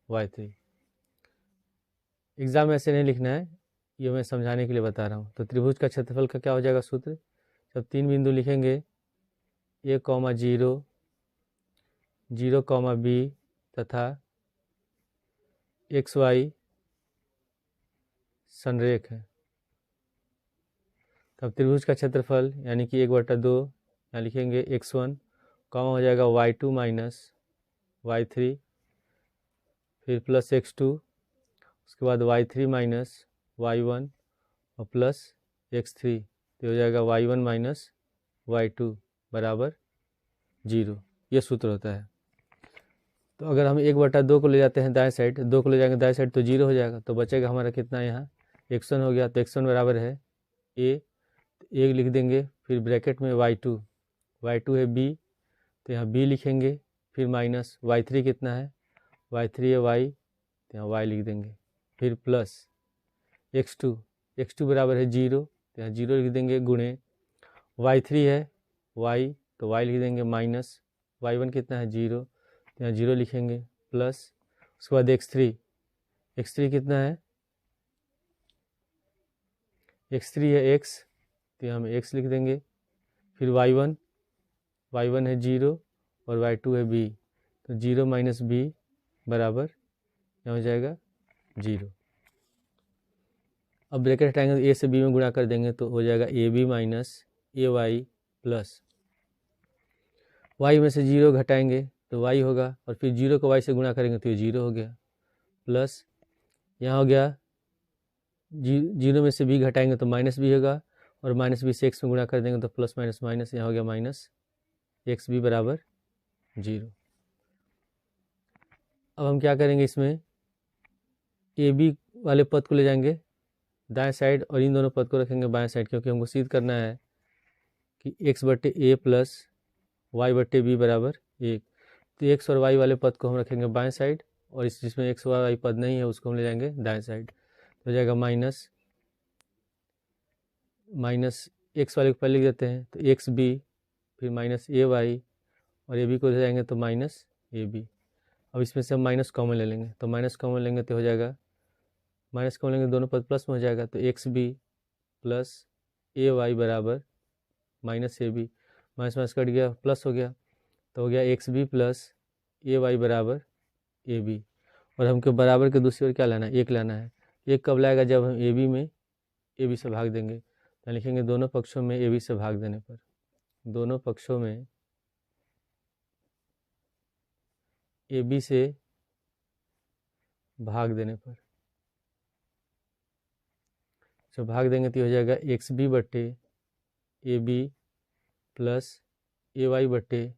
y3। एग्जाम में ऐसे नहीं लिखना है, ये मैं समझाने के लिए बता रहा हूँ। तो त्रिभुज का क्षेत्रफल का क्या हो जाएगा सूत्र, जब तीन बिंदु लिखेंगे a, 0, 0, b तथा x, y संरेख है, तब त्रिभुज का क्षेत्रफल यानी कि 1/2 यहाँ लिखेंगे x1, हो जाएगा y2 माइनस y3, फिर प्लस x2, उसके बाद y3 माइनस y1 और प्लस x3, तो हो जाएगा y1 माइनस y2 बराबर 0। ये सूत्र होता है। तो अगर हम 1/2 को ले जाते हैं दाएं साइड, 2 को ले जाएंगे दाएं साइड तो 0 हो जाएगा, तो बचेगा हमारा कितना यहाँ x1 हो गया। तो x1 बराबर है a, एक लिख देंगे, फिर ब्रैकेट में y2 है b, तो यहाँ b लिखेंगे, फिर माइनस y3 कितना है, y3 है y, तो यहाँ y लिख देंगे, फिर प्लस x2 बराबर है 0, तो यहाँ 0 लिख देंगे, गुणे y3 है y, तो y लिख देंगे, माइनस y1 कितना है 0, तो यहाँ 0 लिखेंगे, प्लस उसके बाद x3 कितना है, x3 है x, तो यहाँ हम x लिख देंगे, फिर y1 है 0 और y2 है b, तो 0 माइनस b बराबर यहाँ हो जाएगा 0। अब ब्रैकेट हटाएंगे, a से b में गुणा कर देंगे तो हो जाएगा ab minus ay plus y में से 0 घटाएंगे तो y होगा, और फिर 0 को y से गुणा करेंगे तो ये 0 हो गया, प्लस यहाँ हो गया 0 में से b घटाएंगे तो माइनस b होगा, और माइनस b से x में गुणा कर देंगे तो प्लस माइनस माइनस, यहाँ हो गया माइनस xb बराबर 0। अब हम क्या करेंगे, इसमें ab वाले पद को ले जाएंगे दाएं साइड और इन दोनों पद को रखेंगे बाएं साइड, क्योंकि हमको सिद्ध करना है कि x बटे a प्लस y बटे b बराबर 1। तो x और y वाले पद को हम रखेंगे बाएं साइड, और इस जिसमें x और y पद नहीं है उसको हम ले जाएंगे दाएं साइड, तो हो जाएगा माइनस x वाले को पहले लिख देते हैं, तो xb, फिर माइनस ay, और ab को ले जाएंगे तो माइनस ab। अब इसमें से हम माइनस कॉमन ले लेंगे, तो माइनस कॉमन लेंगे तो हो जाएगा, माइनस कॉमन लेंगे दोनों पद प्लस में हो जाएगा, तो xb प्लस ay बराबर minus ab, minus minus cut गया, प्लस हो गया, तो हो गया xb प्लस ay बराबर ab। और हमको बराबर के दूसरी ओर क्या लाना है, 1 लाना है। 1 कब लाएगा, जब हम ab से भाग देंगे, तो लिखेंगे दोनों पक्षों में ab से भाग देने पर, दोनों पक्षों में ab से भाग देने पर जब भाग देंगे तो हो जाएगा xb बटे ab प्लस ay बटे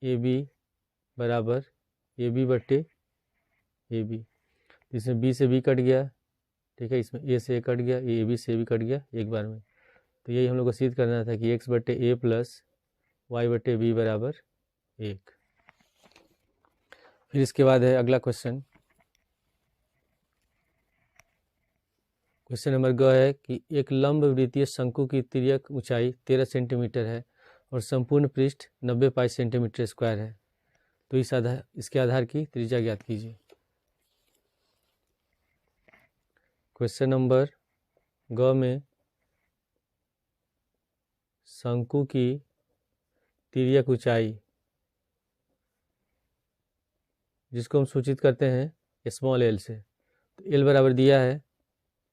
ab बराबर ab बटे ab। इसमें b से b कट गया, ठीक है, इसमें a से a कट गया, ये ab से भी कट गया एक बार में। तो यही हम लोग को सिद्ध करना था कि x बटे a प्लस y बटे b बराबर 1। फिर इसके बाद है अगला क्वेश्चन नंबर ग है कि एक लंब वृत्तीय शंकु की तिर्यक ऊंचाई 13 सेंटीमीटर है और संपूर्ण पृष्ठ 90 पाई सेंटीमीटर स्क्वायर है, तो इसके आधार की त्रिज्या ज्ञात कीजिए। क्वेश्चन नंबर ग में शंकु की तिर्यक ऊंचाई जिसको हम सूचित करते हैं स्मॉल एल से, तो एल बराबर दिया है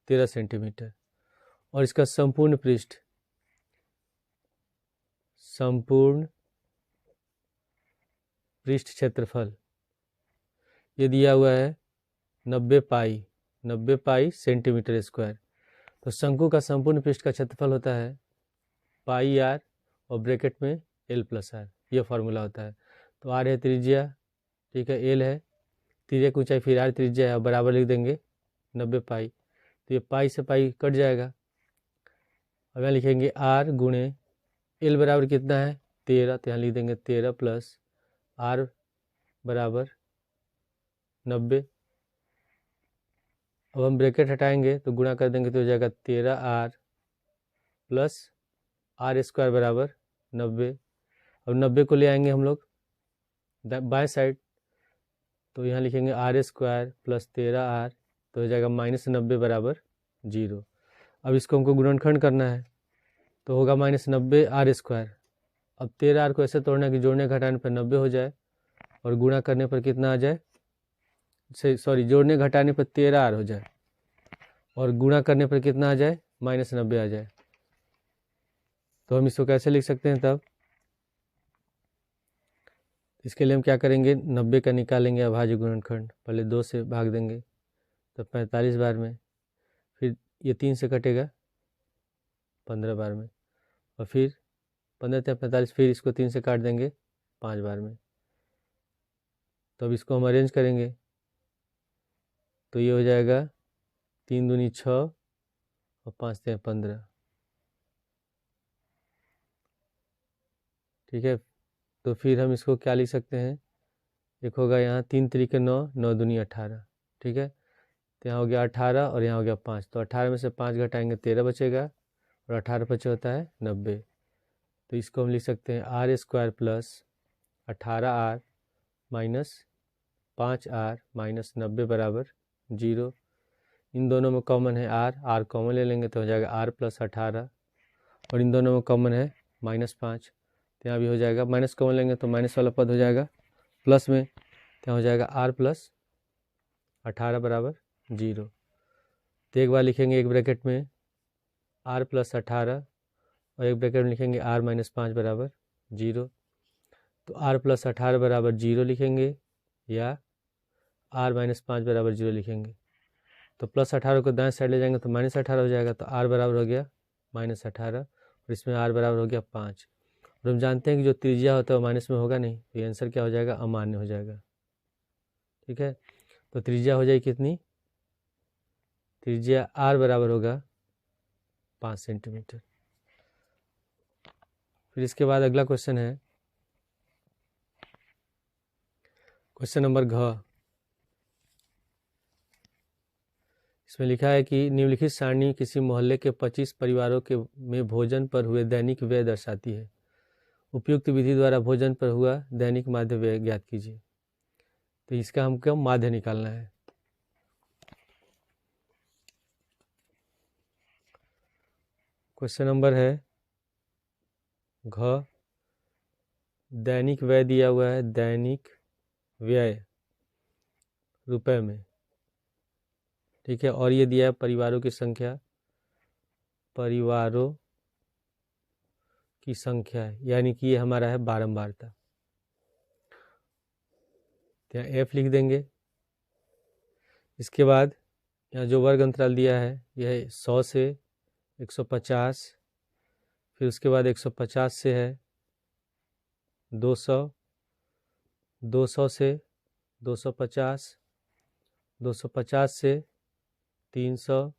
13 सेंटीमीटर। और इसका संपूर्ण पृष्ठ क्षेत्रफल ये दिया हुआ है 90 पाई सेंटीमीटर स्क्वायर। तो शंकु का संपूर्ण पृष्ठ का क्षेत्रफल होता है पाई आर और ब्रैकेट में एल प्लस आर, ये फार्मूला होता है। तो आर है त्रिज्या, ठीक है, एल है तिर्यक ऊंचाई, फिर आर त्रिज्या है और बराबर लिख देंगे 90 पाई। तो ये पाई से पाई कट जाएगा। अब यहाँ लिखेंगे आर गुणे एल बराबर कितना है 13, तो यहाँ लिख देंगे 13 प्लस आर बराबर 90। अब हम ब्रैकेट हटाएंगे तो गुणा कर देंगे तो हो जाएगा 13 आर प्लस आर स्क्वायर बराबर 90। अब 90 को ले आएंगे हम लोग बाएं साइड, तो यहाँ लिखेंगे आर स्क्वायर प्लस 13 आर, तो हो जाएगा -90 बराबर 0। अब इसको हमको गुणनखंड करना है तो होगा -90 आर स्क्वायर। अब 13 आर को ऐसे तोड़ना है कि जोड़ने घटाने पर 90 हो जाए और गुणा करने पर कितना आ जाए, सॉरी जोड़ने घटाने पर 13 आर हो जाए और गुणा करने पर कितना आ जाए -90 आ जाए। तो हम इसको कैसे लिख सकते हैं तब, इसके लिए हम क्या करेंगे 90 का निकालेंगे अभाज्य गुणनखंड, पहले 2 से भाग देंगे तो 45 बार में, फिर ये 3 से कटेगा 15 बार में, और फिर 15 से 45, फिर इसको 3 से काट देंगे 5 बार में। तो अब इसको हम अरेंज करेंगे तो ये हो जाएगा 3 दूनी 6 और 5 से 15, ठीक है। तो फिर हम इसको क्या लिख सकते हैं, एक होगा यहाँ 3 तरीके 9, 9 दूनी 18, ठीक है। तो यहाँ हो गया 18 और यहाँ हो गया 5, तो 18 में से 5 घटाएंगे 13 बचेगा और 18 बचे होता है 90। तो इसको हम लिख सकते हैं R square plus 18 R minus 5 R minus 90 बराबर 0। इन दोनों में कॉमन है आर कॉमन ले लेंगे तो हो जाएगा आर प्लस 18, और इन दोनों में कॉमन है -5, तो यहाँ भी हो जाएगा, माइनस कॉमन लेंगे तो माइनस वाला पद हो जाएगा प्लस में, तो हो जाएगा आर प्लस 18 बराबर 0। तो एक बार लिखेंगे एक ब्रैकेट में आर प्लस 18 और एक ब्रैकेट में लिखेंगे आर -5 बराबर 0। तो आर प्लस 18 बराबर 0 लिखेंगे या आर -5 बराबर 0 लिखेंगे। तो प्लस 18 को दाएं साइड ले जाएंगे तो -18 हो जाएगा, तो आर बराबर हो गया -18 और इसमें आर बराबर हो गया 5। और हम जानते हैं कि जो त्रिज्या होता है वो माइनस में होगा नहीं, तो ये आंसर क्या हो जाएगा, अमान्य हो जाएगा, ठीक है। तो त्रिज्या हो जाएगी कितनी, त्रिज्या आर बराबर होगा 5 सेंटीमीटर। फिर इसके बाद अगला क्वेश्चन है क्वेश्चन नंबर घ। इसमें लिखा है कि निम्नलिखित सारणी किसी मोहल्ले के 25 परिवारों के में भोजन पर हुए दैनिक व्यय दर्शाती है। उपयुक्त विधि द्वारा भोजन पर हुआ दैनिक माध्य व्यय ज्ञात कीजिए। तो इसका हमको माध्य निकालना है। क्वेश्चन नंबर है घ, दैनिक व्यय दिया हुआ है, दैनिक व्यय रुपए में, ठीक है। और ये दिया है परिवारों की संख्या, परिवारों की संख्या है, यानी कि ये हमारा है बारंबारता। यहाँ एफ लिख देंगे। इसके बाद यहाँ जो वर्ग अंतराल दिया है यह है 100 से 150, फिर उसके बाद 150 से है 200, 200 से 250, 250 से 300,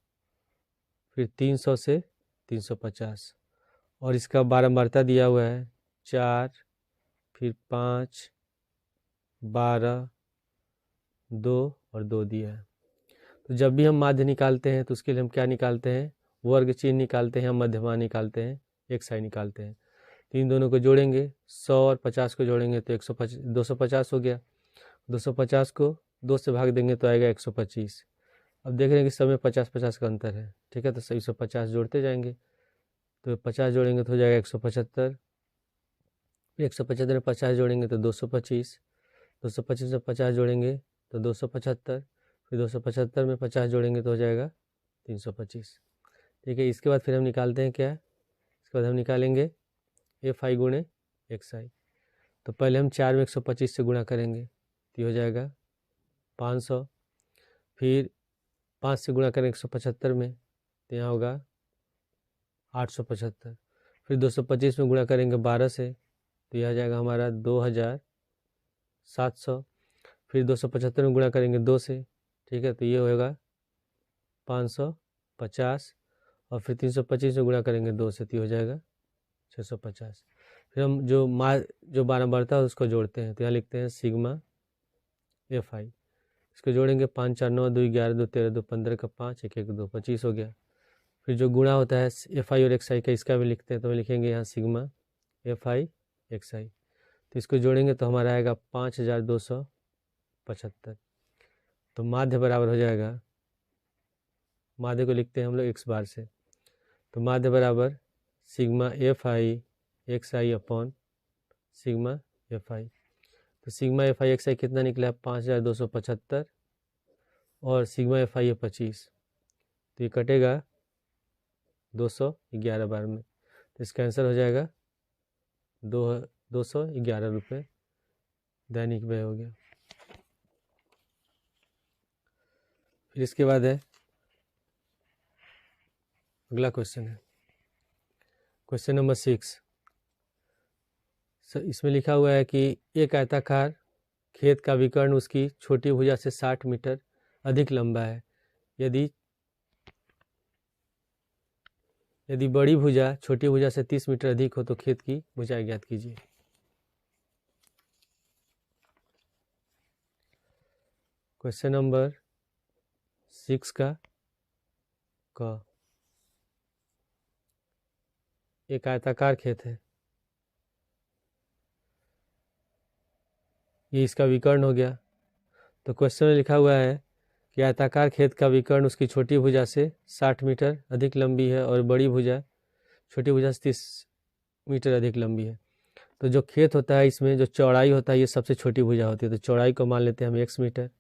फिर 300 से 350, और इसका बारंबारता दिया हुआ है 4, फिर 5, 12, 2 और 2 दिया है। तो जब भी हम माध्य निकालते हैं तो उसके लिए हम क्या निकालते हैं, वर्ग चिन्ह निकालते हैं, मध्यमान निकालते हैं, एक साइड निकालते हैं। तो इन दोनों को जोड़ेंगे, 100 और 50 को जोड़ेंगे तो 250 हो गया। 250 को 2 से भाग देंगे तो आएगा 125। अब देख रहे हैं कि सब में 50-50 का अंतर है, ठीक है। तो 150 जोड़ते जाएंगे, तो 50 जोड़ेंगे तो हो जाएगा 175, फिर 175 में 50 जोड़ेंगे तो 225, 225 में 50 जोड़ेंगे तो 275, फिर 275 में 50 जोड़ेंगे तो हो जाएगा 325। ठीक है, इसके बाद फिर हम निकालते हैं क्या, इसके बाद हम निकालेंगे एफ आई गुणे एक्स आई। तो पहले हम 4 में 125 से गुणा करेंगे तो ये हो जाएगा 500, फिर 5 से गुणा करेंगे 175 में तो यहाँ होगा 875, फिर 225 में गुणा करेंगे 12 से तो यह आ जाएगा हमारा 2700, फिर 275 में गुणा करेंगे 2 से, ठीक है, तो ये होगा 550, और फिर 325 में गुणा करेंगे 2 से तो हो जाएगा 650। फिर हम जो 12 बढ़ता है उसको जोड़ते हैं तो यहाँ लिखते हैं सिग्मा एफ आई। इसको जोड़ेंगे 5 4 9 2 11 2 13 2 15 का 5 1 1 2 25 हो गया। फिर जो गुणा होता है एफ आई और एक्स आई का, इसका भी लिखते हैं तो लिखेंगे यहाँ सिग्मा एफ आई एक्स आई। तो इसको जोड़ेंगे तो हमारा आएगा 5275। तो माध्य बराबर हो जाएगा, माध्य को लिखते हैं हम लोग एक्स बार से, तो माध्य बराबर sigma F I x I upon sigma F I. तो सिग्मा एफ आई एक्स आई कितना निकला है 5275, और सिग्मा एफ आई है 25, तो ये कटेगा 211 बार में, तो इसका आंसर हो जाएगा 211 रुपये दैनिक व्यय हो गया। फिर इसके बाद है अगला क्वेश्चन है क्वेश्चन नंबर 6। इसमें लिखा हुआ है कि एक आयताकार खेत का विकर्ण उसकी छोटी भुजा से 60 मीटर अधिक लंबा है। यदि बड़ी भुजा छोटी भुजा से 30 मीटर अधिक हो तो खेत की भुजाएं ज्ञात कीजिए। क्वेश्चन नंबर 6 का एक आयताकार खेत है, ये इसका विकर्ण हो गया। तो क्वेश्चन में लिखा हुआ है कि आयताकार खेत का विकर्ण उसकी छोटी भुजा से 60 मीटर अधिक लंबी है और बड़ी भुजा छोटी भुजा से 30 मीटर अधिक लंबी है। तो जो खेत होता है इसमें जो चौड़ाई होता है ये सबसे छोटी भुजा होती है, तो चौड़ाई को मान लेते हैं हम x मीटर,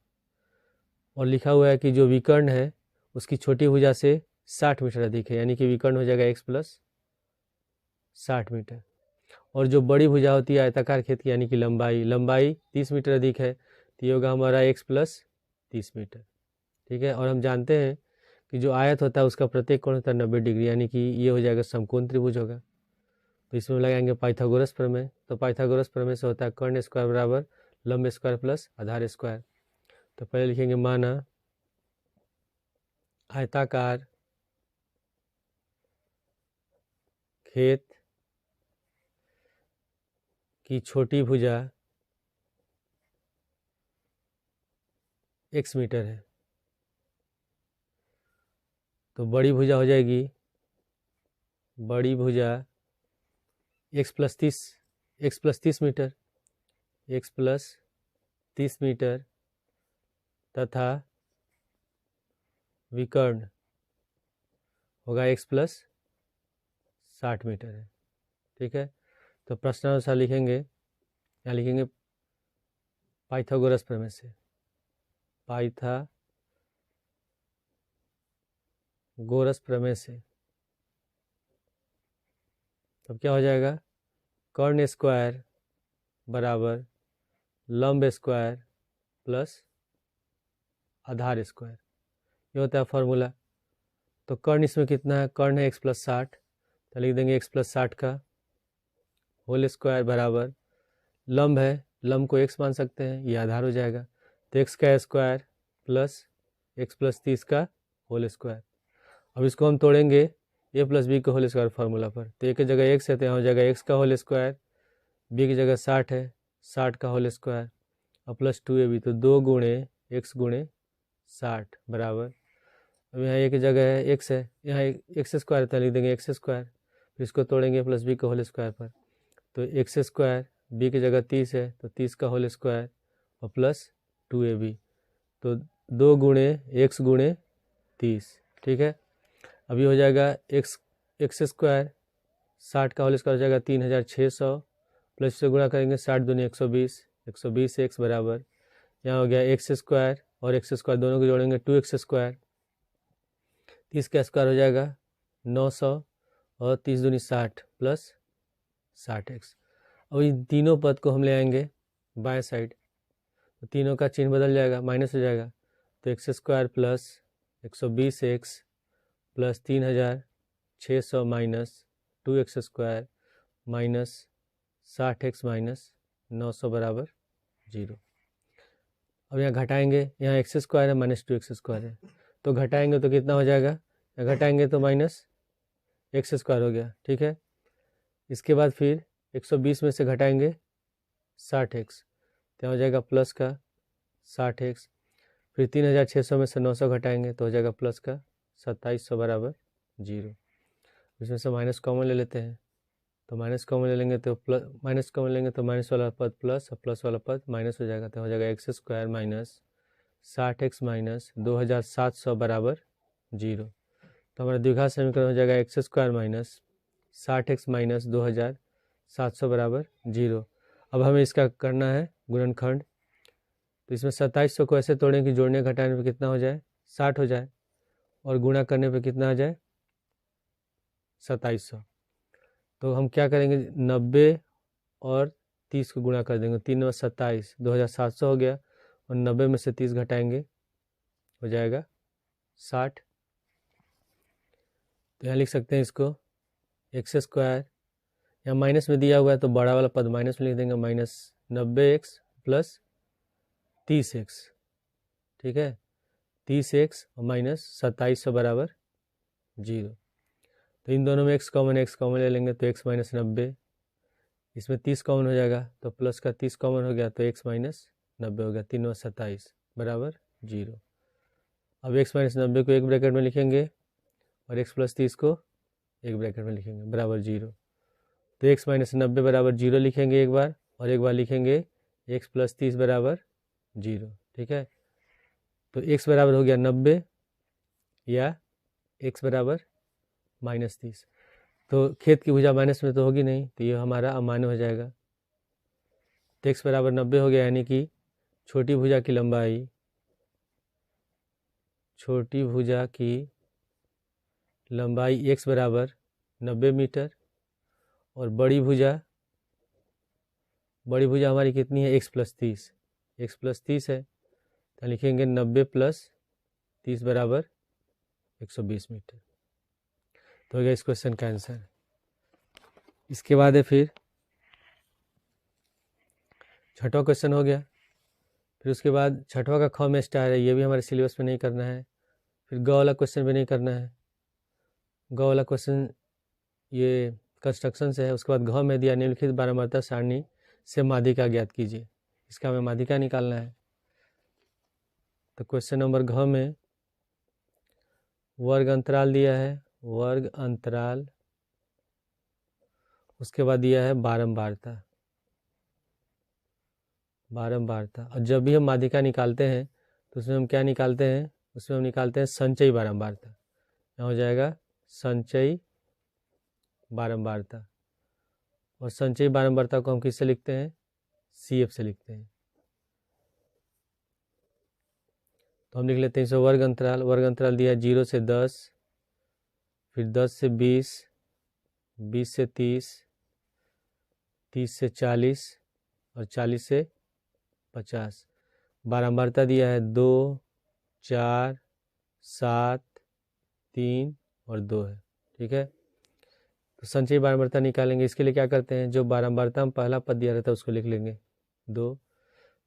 और लिखा हुआ है कि जो विकर्ण है उसकी छोटी भुजा से 60 मीटर अधिक है, यानी कि विकर्ण हो जाएगा x प्लस 60 मीटर। और जो बड़ी भुजा होती है आयताकार खेत की, यानी कि लंबाई 30 मीटर अधिक है, तो ये होगा हमारा x प्लस 30 मीटर। ठीक है, और हम जानते हैं कि जो आयत होता है उसका प्रत्येक कोण होता है 90 डिग्री, यानी कि ये हो जाएगा समकोण त्रिभुज होगा। तो इसमें लगाएंगे पाइथागोरस प्रमेय। तो पाइथागोरस प्रमेय से होता है कर्ण स्क्वायर बराबर लंब स्क्वायर प्लस आधार स्क्वायर। तो पहले लिखेंगे माना आयताकार खेत की छोटी भुजा x मीटर है, तो बड़ी भुजा हो जाएगी बड़ी भुजा x plus 30 metre, x plus 30 metre, तथा विकर्ण होगा x प्लस 60 मीटर है। ठीक है, तो प्रश्नानुसार लिखेंगे, यहाँ लिखेंगे पाइथागोरस प्रमेय से, पाइथागोरस प्रमेय से। तब क्या हो जाएगा, कर्ण स्क्वायर बराबर लंब स्क्वायर प्लस आधार स्क्वायर, ये होता है फॉर्मूला। तो कर्ण इसमें कितना है, कर्ण है x प्लस 60, तो लिख देंगे x प्लस 60 का होल स्क्वायर बराबर लंब है, लंब को x मान सकते हैं, ये आधार हो जाएगा, तो x का स्क्वायर प्लस x प्लस 30 का होल स्क्वायर। अब इसको हम तोड़ेंगे a प्लस बी के होल स्क्वायर फार्मूला पर, तो a की जगह x है तो यहाँ हो जाएगा x का होल स्क्वायर, b की जगह 60 है 60 का होल स्क्वायर, और प्लस 2ab, तो 2 गुणे x गुणे 60 बराबर, अब यहाँ एक जगह है x है, यहाँ एक्स स्क्वायर था, लिख देंगे एक्स स्क्वायर, फिर इसको तोड़ेंगे प्लस बी के होल स्क्वायर पर, तो एक्स स्क्वायर बी की जगह 30 है तो 30 का होल स्क्वायर और प्लस 2ab, तो 2 गुणे एक्स गुणे 30। ठीक है, अभी हो जाएगा एक्स स्क्वायर 60 का होल स्क्वायर हो जाएगा 3600 प्लस से गुणा करेंगे 60 दूनी 120, 120 एक्स बराबर, यहाँ हो गया एक्स स्क्वायर और एक्स स्क्वायर दोनों को जोड़ेंगे 2x स्क्वायर, 30 का स्क्वायर हो जाएगा 900 और 30 दूनी 60 प्लस 60x। अब इन तीनों पद को हम ले आएंगे बाएं साइड, तो तीनों का चिन्ह बदल जाएगा, माइनस हो जाएगा, तो x square plus 120x plus 3600 minus 2x square minus 60x minus 900 बराबर 0। अब यहाँ घटाएंगे, यहाँ एक्स स्क्वायर है माइनस 2x स्क्वायर है, तो घटाएंगे तो कितना हो जाएगा, घटाएंगे तो माइनस एक्स स्क्वायर हो गया, ठीक है। इसके बाद फिर 120 में से घटाएंगे 60x, तो हो जाएगा प्लस का 60x, फिर 3600 में से 900 घटाएंगे तो हो जाएगा प्लस का 2700 बराबर 0। इसमें से माइनस कॉमन ले लेते हैं, तो माइनस कॉमन ले लेंगे तो प्लस, माइनस कॉमन लेंगे तो माइनस वाला पद प्लस और प्लस वाला पद माइनस हो जाएगा, तो हो जाएगा x square minus 60x minus 2700 बराबर 0। तो हमारा द्विघात समीकरण हो जाएगा x square minus 60x minus 2700 बराबर 0। अब हमें इसका करना है गुणनखंड, तो इसमें 2700 को ऐसे तोड़ें कि जोड़ने घटाने पे कितना हो जाए 60 हो जाए, और गुणा करने पे कितना आ जाए 2700। तो हम क्या करेंगे, 90 और 30 को गुणा कर देंगे, 3 और 27 2700 हो गया, और 90 में से 30 घटाएंगे हो जाएगा 60। तो यहाँ लिख सकते हैं इसको एक्स स्क्वायर, यहाँ माइनस में दिया हुआ है तो बड़ा वाला पद माइनस में लिख देंगे, माइनस 90x प्लस 30x, ठीक है, 30x और माइनस 2700 बराबर 0। तो इन दोनों में x कॉमन ले लेंगे तो x माइनस 90, इसमें 30 कॉमन हो जाएगा तो प्लस का 30 कॉमन हो गया तो x माइनस 90 हो गया, 3 और 27 बराबर 0। अब x माइनस 90 को एक ब्रैकेट में लिखेंगे और x प्लस 30 को एक ब्रैकेट में लिखेंगे बराबर 0। तो x माइनस 90 बराबर 0 लिखेंगे एक बार, और एक बार लिखेंगे x प्लस 30 बराबर 0, ठीक है। तो x बराबर हो गया 90 या x बराबर माइनस 30, तो खेत की भुजा माइनस में तो होगी नहीं, तो ये हमारा अमान्य हो जाएगा। तो x बराबर 90 हो गया, यानी कि छोटी भुजा की लंबाई, छोटी भुजा की लंबाई x बराबर 90 मीटर, और बड़ी भुजा हमारी कितनी है x प्लस 30, x प्लस 30 है, तो लिखेंगे 90 प्लस 30 बराबर 120 मीटर। तो हो गया इस क्वेश्चन का आंसर। इसके बाद है फिर छठवां क्वेश्चन हो गया, फिर उसके बाद छठवां का ख में स्टार है, ये भी हमारे सिलेबस में नहीं करना है। फिर ग वाला क्वेश्चन भी नहीं करना है, ग वाला क्वेश्चन ये कंस्ट्रक्शन से है। उसके बाद घ में दिया निम्नलिखित बारंबारता सारणी से माध्यिका ज्ञात कीजिए, इसका हमें माध्यिका निकालना है। तो क्वेश्चन नंबर घ में वर्ग अंतराल दिया है, वर्ग अंतराल, उसके बाद दिया है बारंबारता, और जब भी हम माध्यिका निकालते हैं तो उसमें हम क्या निकालते हैं, उसमें हम निकालते हैं संचयी बारंबारता। यहाँ हो जाएगा संचयी बारंबारता, और संचयी बारंबारता को हम किससे लिखते हैं, CF से लिखते हैं। तो हम लिख लेते हैं इसे वर्ग अंतराल दिया है 0 से 10, फिर 10 से 20, 20 से 30, 30 से 40 और 40 से 50। बारंबारता दिया है 2, 4, 7, 3 और 2 है, ठीक है। तो संचयी बारंबारता निकालेंगे, इसके लिए क्या करते हैं, जो बारंबारता में पहला पद दिया रहता है उसको लिख लेंगे 2,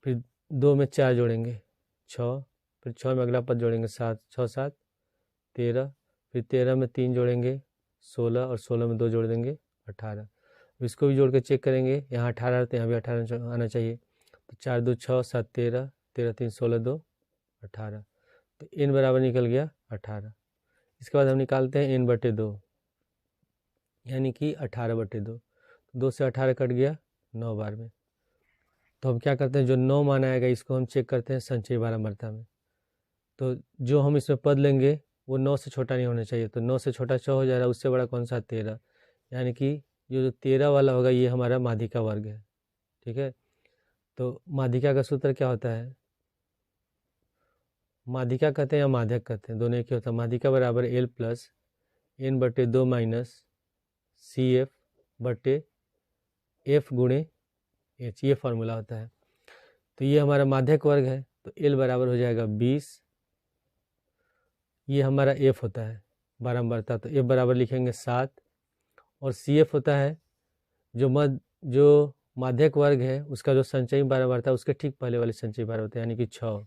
फिर 2 में 4 जोड़ेंगे 6, फिर 6 में अगला पद जोड़ेंगे 7, 6 7 13, फिर 13 में 3 जोड़ेंगे 16, और 16 में 2 जोड़ देंगे 18। इसको भी जोड़ के चेक करेंगे, यहाँ 18 रहते हैं, यहाँ भी 18 आना चाहिए। तो 4 2 6 7 13, 13 3 16 2 18, तो n बराबर निकल गया 18। इसके बाद हम निकालते हैं n/2, यानी कि 18/2, 2 से 18 कट गया 9 बार में। तो हम क्या करते हैं, जो 9 मान आएगा इसको हम चेक करते हैं संचयी बारंबारता में। तो जो हम इसमें पद लेंगे वो 9 से छोटा नहीं होना चाहिए, तो 9 से छोटा 6 हो जा रहा है, उससे बड़ा कौन सा 13, यानी कि जो 13 वाला होगा ये हमारा माध्यिका वर्ग है। ठीक है, तो माध्यिका का सूत्र क्या होता है, माध्यिका कहते हैं या माध्यक कहते हैं, दोनों एक ही होता है। माध्यिका बराबर L प्लस N बटे 2 माइनस CF बटे F गुणे H, ये फार्मूला होता है। तो ये हमारा माध्यक वर्ग है, तो L बराबर हो जाएगा 20, ये हमारा F होता है बारंबारता, तो F बराबर लिखेंगे 7, और CF होता है जो माध्यक वर्ग है उसका जो संचयी बारंबारता उसके ठीक पहले वाले संचयी बारंबारता यानी कि 6,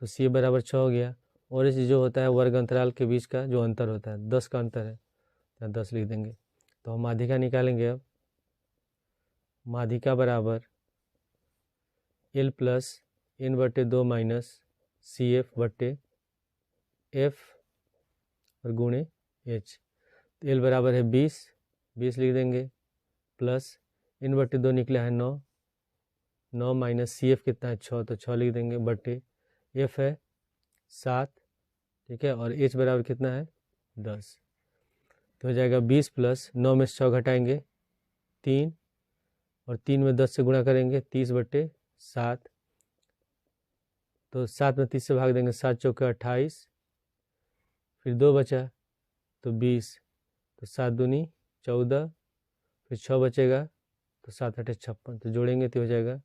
तो C बराबर 6 हो गया। और इस जो होता है वर्ग अंतराल के बीच का जो अंतर होता है 10 का अंतर है, तो 10 लिख देंगे। तो हम माध्यिका निकालेंगे। अब माध्यिका बराबर L प्लस N बटे 2 माइनस CF बटे F और गुणे H, तो L बराबर है 20 लिख देंगे, प्लस N बटे 2 निकला है 9 माइनस CF कितना है 6, तो 6 लिख देंगे, बटे F है 7, ठीक है, और H बराबर कितना है 10, तो हो जाएगा 20 प्लस 9 में से 6 घटाएंगे 3, और 3 में 10 से गुणा करेंगे 30 बटे 7, तो 7 में 30 से भाग देंगे, 7 चौके 28, फिर 2 बचा तो 20, तो 7 दूनी 14, फिर 6 बचेगा तो 7 8 56, तो जोड़ेंगे तो हो जाएगा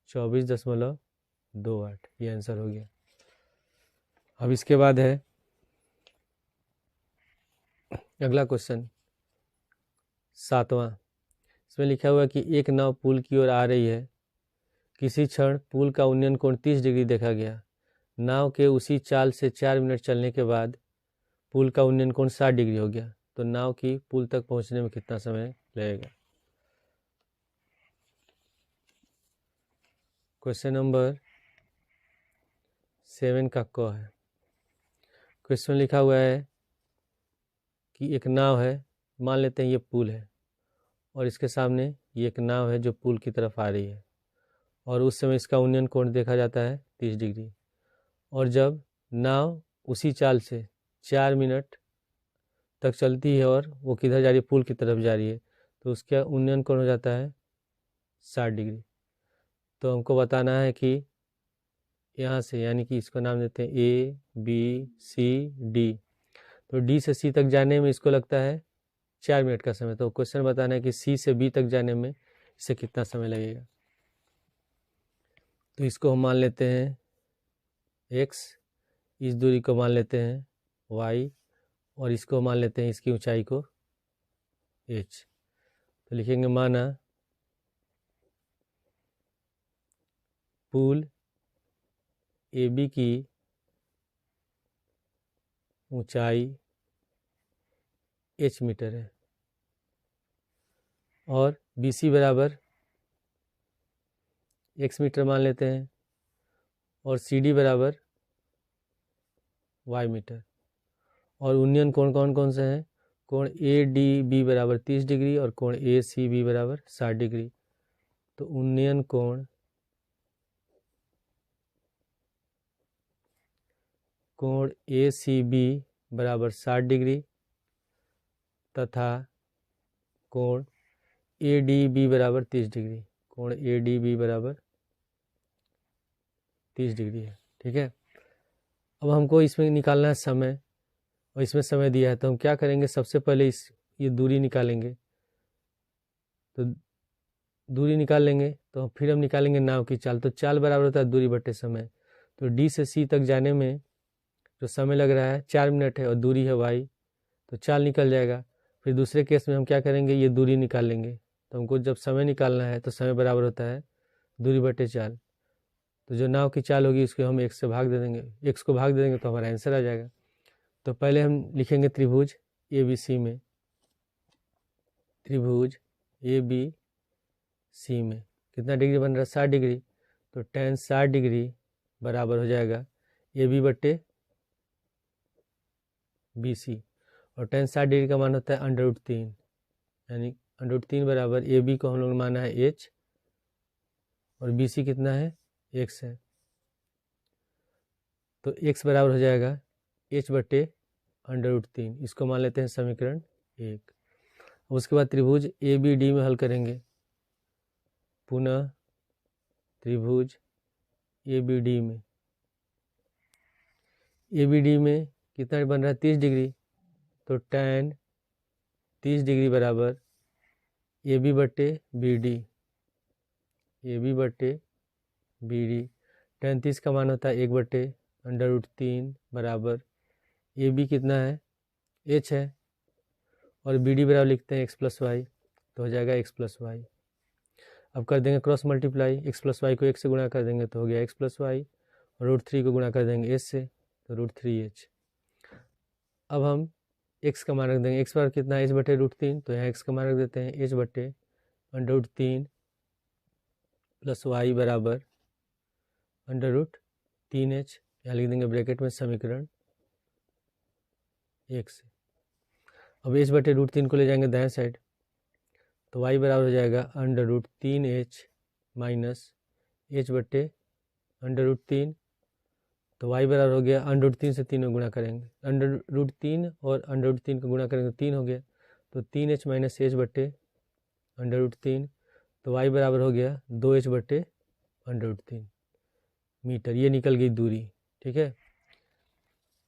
24.28, ये आंसर हो गया। अब इसके बाद है अगला क्वेश्चन 7वां। इसमें लिखा हुआ है कि एक नाव पुल की ओर आ रही है, किसी क्षण पुल का उन्नयन कोण 30 डिग्री देखा गया, नाव के उसी चाल से 4 मिनट चलने के बाद पुल का उन्नयन कोण 60 डिग्री हो गया, तो नाव की पुल तक पहुंचने में कितना समय लगेगा। क्वेश्चन नंबर 7 का क है। क्वेश्चन लिखा हुआ है कि एक नाव है, मान लेते हैं ये पुल है, और इसके सामने ये एक नाव है जो पुल की तरफ आ रही है, और उस समय इसका उन्नयन कोण देखा जाता है 30 डिग्री, और जब नाव उसी चाल से 4 मिनट तक चलती है और वो किधर जा रही है, पुल की तरफ जा रही है, तो उसका उन्नयन कोण हो जाता है 60 डिग्री। तो हमको बताना है कि यहाँ से, यानी कि इसको नाम देते हैं ABCD, तो D से C तक जाने में इसको लगता है 4 मिनट का समय। तो क्वेश्चन बताना है कि C से B तक जाने में इसे कितना समय लगेगा। तो इसको हम मान लेते हैं X, इस दूरी को मान लेते हैं Y, और इसको मान लेते हैं इसकी ऊंचाई को H। तो लिखेंगे माना पुल AB की ऊंचाई H मीटर है, और BC बराबर X मीटर मान लेते हैं, और CD बराबर Y मीटर, और उन्नयन कोण कौन से हैं, कोण ADB बराबर 30 डिग्री और कोण ACB बराबर 60 डिग्री। तो उन्नयन कोण ACB बराबर 60 डिग्री तथा कोण ADB बराबर 30 डिग्री, कोण ADB बराबर 30 डिग्री है। ठीक है, अब हमको इसमें निकालना है समय, और इसमें समय दिया है, तो हम क्या करेंगे, सबसे पहले ये दूरी निकालेंगे। तो दूरी निकाल लेंगे तो फिर हम निकालेंगे नाव की चाल, तो चाल बराबर होता है दूरी बटे समय। तो D से C तक जाने में जो समय लग रहा है 4 मिनट है, और दूरी है Y, तो चाल निकल जाएगा। फिर दूसरे केस में हम क्या करेंगे, ये दूरी निकाल लेंगे। तो हमको जब समय निकालना है तो समय बराबर होता है दूरी बटे चाल, तो जो नाव की चाल होगी उसको हम x से भाग दे देंगे, x को भाग दे देंगे तो हमारा आंसर आ जाएगा। तो पहले हम लिखेंगे त्रिभुज ABC में, त्रिभुज ABC में कितना डिग्री बन रहा है, 60 डिग्री, तो tan 60 डिग्री बराबर हो जाएगा AB बटे BC, और tan 60 डिग्री का मान होता है √3, यानी √3 बराबर AB को हम लोग माना है H, और BC कितना है X है, तो X बराबर हो जाएगा H बटे √3, इसको मान लेते हैं समीकरण 1। उसके बाद त्रिभुज ए बी डी में हल करेंगे, पुनः त्रिभुज ए बी डी में, ए बी डी में कितना बन रहा है 30 डिग्री, तो tan 30 डिग्री बराबर ए बी बट्टे बी डी, ए बी बट्टे बी डी। tan 30 का मान होता है 1/√3 बराबर ए बी कितना है h है, और बी डी बराबर लिखते हैं x+y, तो हो जाएगा x+y। अब कर देंगे क्रॉस मल्टीप्लाई, x+y को 1 से गुणा कर देंगे तो हो गया x+y, और √3 को गुणा कर देंगे h से तो √3h। अब हम x का मान रख देंगे, x पर कितना है h/√3, तो यहाँ x का मान रख देते हैं h/√3 प्लस y बराबर √3h, यहाँ लिख देंगे ब्रैकेट में समीकरण 1 से। अब h/√3 को ले जाएंगे दाएं साइड, तो y बराबर हो जाएगा √3h माइनस h/√3, तो y बराबर हो गया √3 से 3 में गुणा करेंगे, √3 और √3 को गुणा करेंगे तो 3 हो गया, तो 3h माइनस h/√3, तो y बराबर हो गया 2h/√3 मीटर। ये निकल गई दूरी, ठीक है।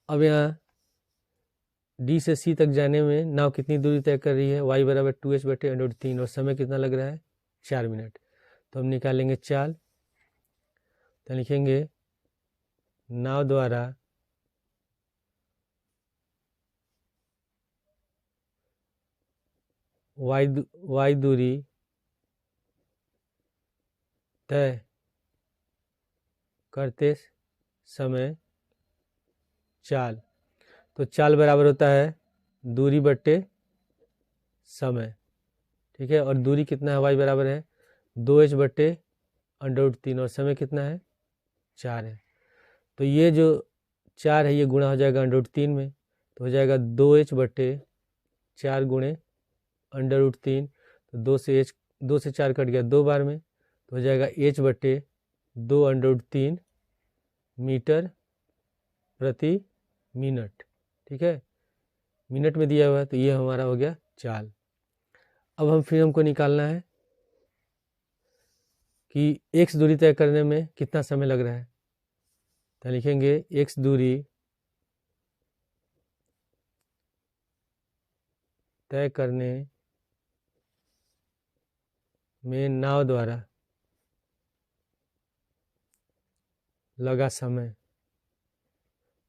अब यहाँ डी से सी तक जाने में नाव कितनी दूरी तय कर रही है, y बराबर 2h/√3, और समय कितना लग रहा है 4 मिनट। तो हम निकालेंगे चाल, तो लिखेंगे नाव द्वारा y दूरी तय करते समय चाल, तो चाल बराबर होता है दूरी बट्टे समय, ठीक है। और दूरी कितना है, y बराबर है 2h/√3, और समय कितना है 4 है। तो ये जो 4 है ये गुणा हो जाएगा √3 में, तो हो जाएगा 2h/4 गुणे √3, तो 2 से 4 कट गया 2 बार में, तो हो जाएगा h/2 √3 मीटर प्रति मिनट, ठीक है। मिनट में दिया हुआ है, तो ये हमारा हो गया चाल। अब हमको निकालना है कि x दूरी तय करने में कितना समय लग रहा है, तो लिखेंगे x दूरी तय करने में नाव द्वारा लगा समय,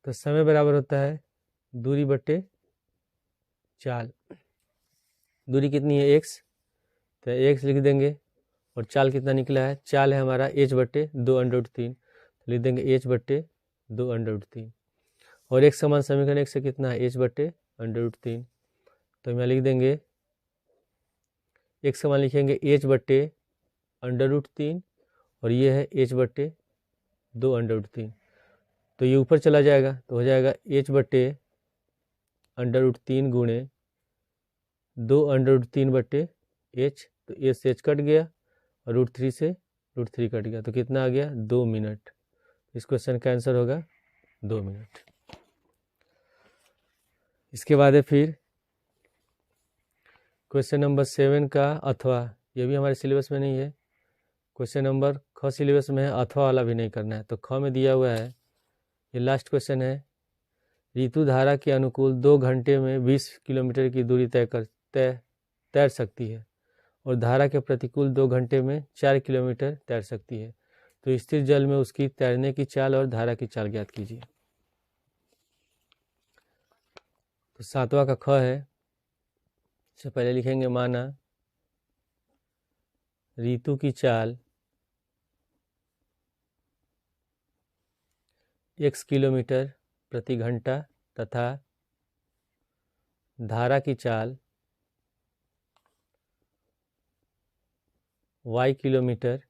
तो समय बराबर होता है दूरी बट्टे चाल। दूरी कितनी है x, तो x लिख देंगे, और चाल कितना निकला है, चाल है हमारा h/2√3, तो लिख देंगे h/2√3, और x समान समीकरण x से कितना है h/√3, तो हम लिख देंगे x समान लिखेंगे h/√3, और ये है h/2√3, तो ये ऊपर चला जाएगा, तो हो जाएगा h/√3 गुणे 2√3/h, तो h से h कट गया, और √3 से √3 कट गया, तो कितना आ गया 2 मिनट। इस क्वेश्चन का आंसर होगा 2 मिनट। इसके बाद है फिर क्वेश्चन नंबर 7 का अथवा, ये भी हमारे सिलेबस में नहीं है। क्वेश्चन नंबर ख सिलेबस में है, अथवा वाला भी नहीं करना है, तो ख में दिया हुआ है, ये लास्ट क्वेश्चन है। ऋतु धारा के अनुकूल 2 घंटे में 20 किलोमीटर की दूरी तैर सकती है, और धारा के प्रतिकूल 2 घंटे में 4 किलोमीटर तैर सकती है, तो स्थिर जल में उसकी तैरने की चाल और धारा की चाल ज्ञात कीजिए। तो 7वां का ख है, इससे पहले लिखेंगे माना ऋतु की चाल x किलोमीटर प्रति घंटा तथा धारा की चाल y किलोमीटर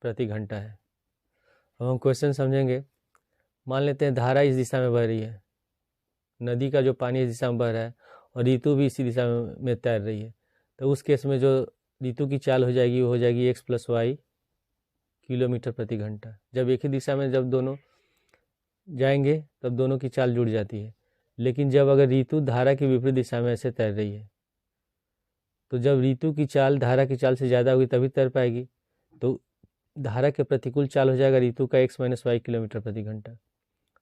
प्रति घंटा है। अब हम क्वेश्चन समझेंगे। मान लेते हैं धारा इस दिशा में बह रही है, नदी का जो पानी इस दिशा में बह रहा है, और ऋतु भी इसी दिशा में तैर रही है, तो उस केस में जो ऋतु की चाल हो जाएगी वो हो जाएगी x + y किलोमीटर प्रति घंटा। जब एक ही दिशा में जब दोनों जाएंगे तब दोनों की चाल जुड़ जाती है, लेकिन जब अगर ऋतु धारा की विपरीत दिशा में ऐसे तैर रही है तो जब ऋतु की चाल धारा की चाल से ज़्यादा होगी तभी तैर पाएगी। तो धारा के प्रतिकूल चाल हो जाएगा ऋतु का x - y किलोमीटर प्रति घंटा।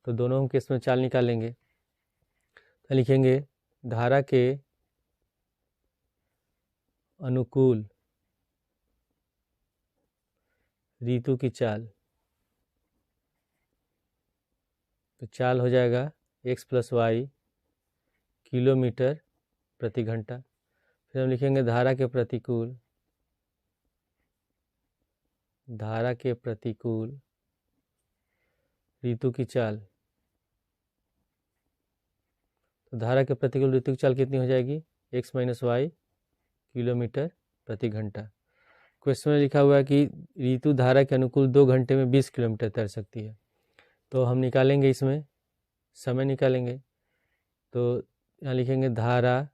तो दोनों हम केस में चाल निकालेंगे। तो लिखेंगे धारा के अनुकूल ऋतु की चाल, तो चाल हो जाएगा x + y किलोमीटर प्रति घंटा। फिर हम लिखेंगे धारा के प्रतिकूल ऋतु की चाल। तो धारा के प्रतिकूल ऋतु की चाल कितनी हो जाएगी? x - y किलोमीटर प्रति घंटा। क्वेश्चन में लिखा हुआ है कि ऋतु धारा के अनुकूल 2 घंटे में 20 किलोमीटर तैर सकती है। तो हम निकालेंगे, इसमें समय निकालेंगे। तो यहाँ लिखेंगे धारा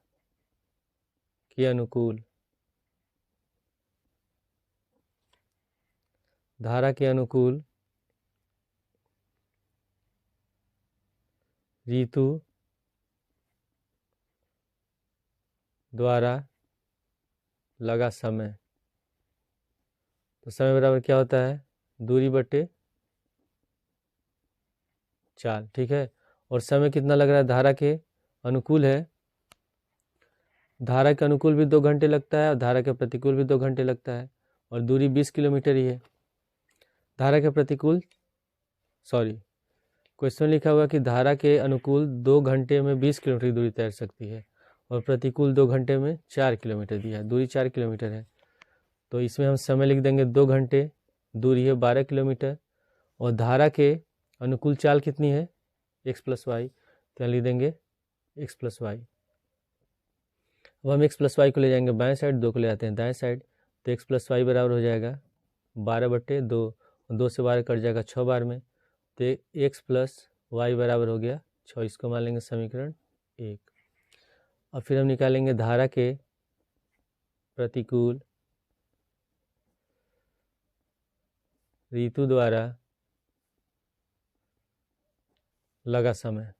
के अनुकूल ऋतु द्वारा लगा समय। तो समय बराबर क्या होता है? दूरी बटे चाल। ठीक है, और समय कितना लग रहा है? धारा के अनुकूल है, धारा के अनुकूल भी 2 घंटे लगता है और धारा के प्रतिकूल भी 2 घंटे लगता है, और दूरी 20 किलोमीटर ही है। धारा के प्रतिकूल क्वेश्चन लिखा हुआ कि धारा के अनुकूल 2 घंटे में 20 किलोमीटर की दूरी तैर सकती है और प्रतिकूल 2 घंटे में 4 किलोमीटर दिया है, दूरी 4 किलोमीटर है। तो इसमें हम समय लिख देंगे 2 घंटे, दूरी है 12 किलोमीटर, और धारा के अनुकूल चाल कितनी है? x + y। तो यहाँ लिख देंगे x + y। अब हम x + y को ले जाएंगे बाएं साइड, 2 को ले जाते हैं दाएं साइड। तो x + y बराबर हो जाएगा 12/2, 2 से 12 कट जाएगा 6 बार में। तो x + y बराबर हो गया 6। इसको मान लेंगे समीकरण 1। अब फिर हम निकालेंगे धारा के प्रतिकूल ऋतु द्वारा लगा समय।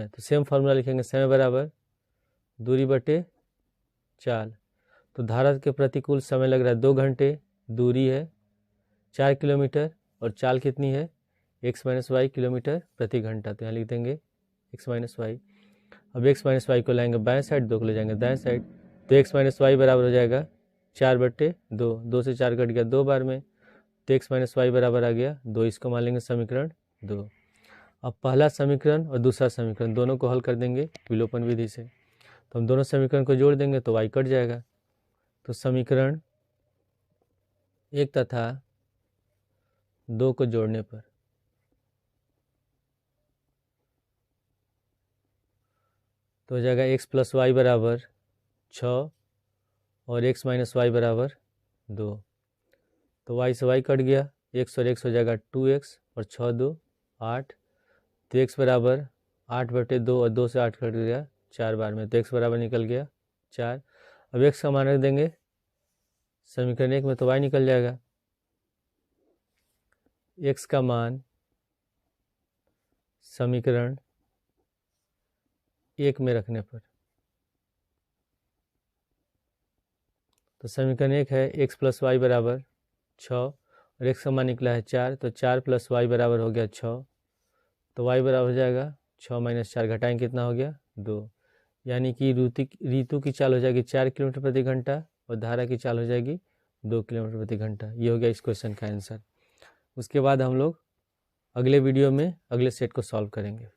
तो सेम फार्मूला लिखेंगे, समय बराबर दूरी बटे चाल। तो धारा के प्रतिकूल समय लग रहा है 2 घंटे, दूरी है 4 किलोमीटर, और चाल कितनी है? x - y किलोमीटर प्रति घंटा। तो यहाँ लिख देंगे x - y। अब x - y को लाएंगे बाएं साइड, 2 को ले जाएंगे दाएं साइड। तो x - y बराबर हो जाएगा 4/2, 2 से 4 कट गया 2 बार में। तो x - y बराबर आ गया 2। इसको मान लेंगे समीकरण 2। अब पहला समीकरण और दूसरा समीकरण दोनों को हल कर देंगे विलोपन विधि से। तो हम दोनों समीकरण को जोड़ देंगे तो y कट जाएगा। तो समीकरण 1 तथा 2 को जोड़ने पर तो हो जाएगा x + y बराबर 6 और x - y बराबर 2। तो y से y कट गया, x और x हो जाएगा 2x, और 6 2 8। तो x बराबर 8/2, और 2 से 8 कट गया 4 बार में। तो x बराबर निकल गया 4। अब x का मान रख देंगे समीकरण 1 में, तो y निकल जाएगा। x का मान समीकरण 1 में रखने पर, तो समीकरण 1 है x + y बराबर 6, और x का मान निकला है 4। तो 4 + y बराबर हो गया 6। तो y बराबर हो जाएगा 6 - 4, घटाएंगे कितना हो गया 2। यानी कि ऋतु की चाल हो जाएगी 4 किलोमीटर प्रति घंटा और धारा की चाल हो जाएगी 2 किलोमीटर प्रति घंटा। ये हो गया इस क्वेश्चन का आंसर। उसके बाद हम लोग अगले वीडियो में अगले सेट को सॉल्व करेंगे।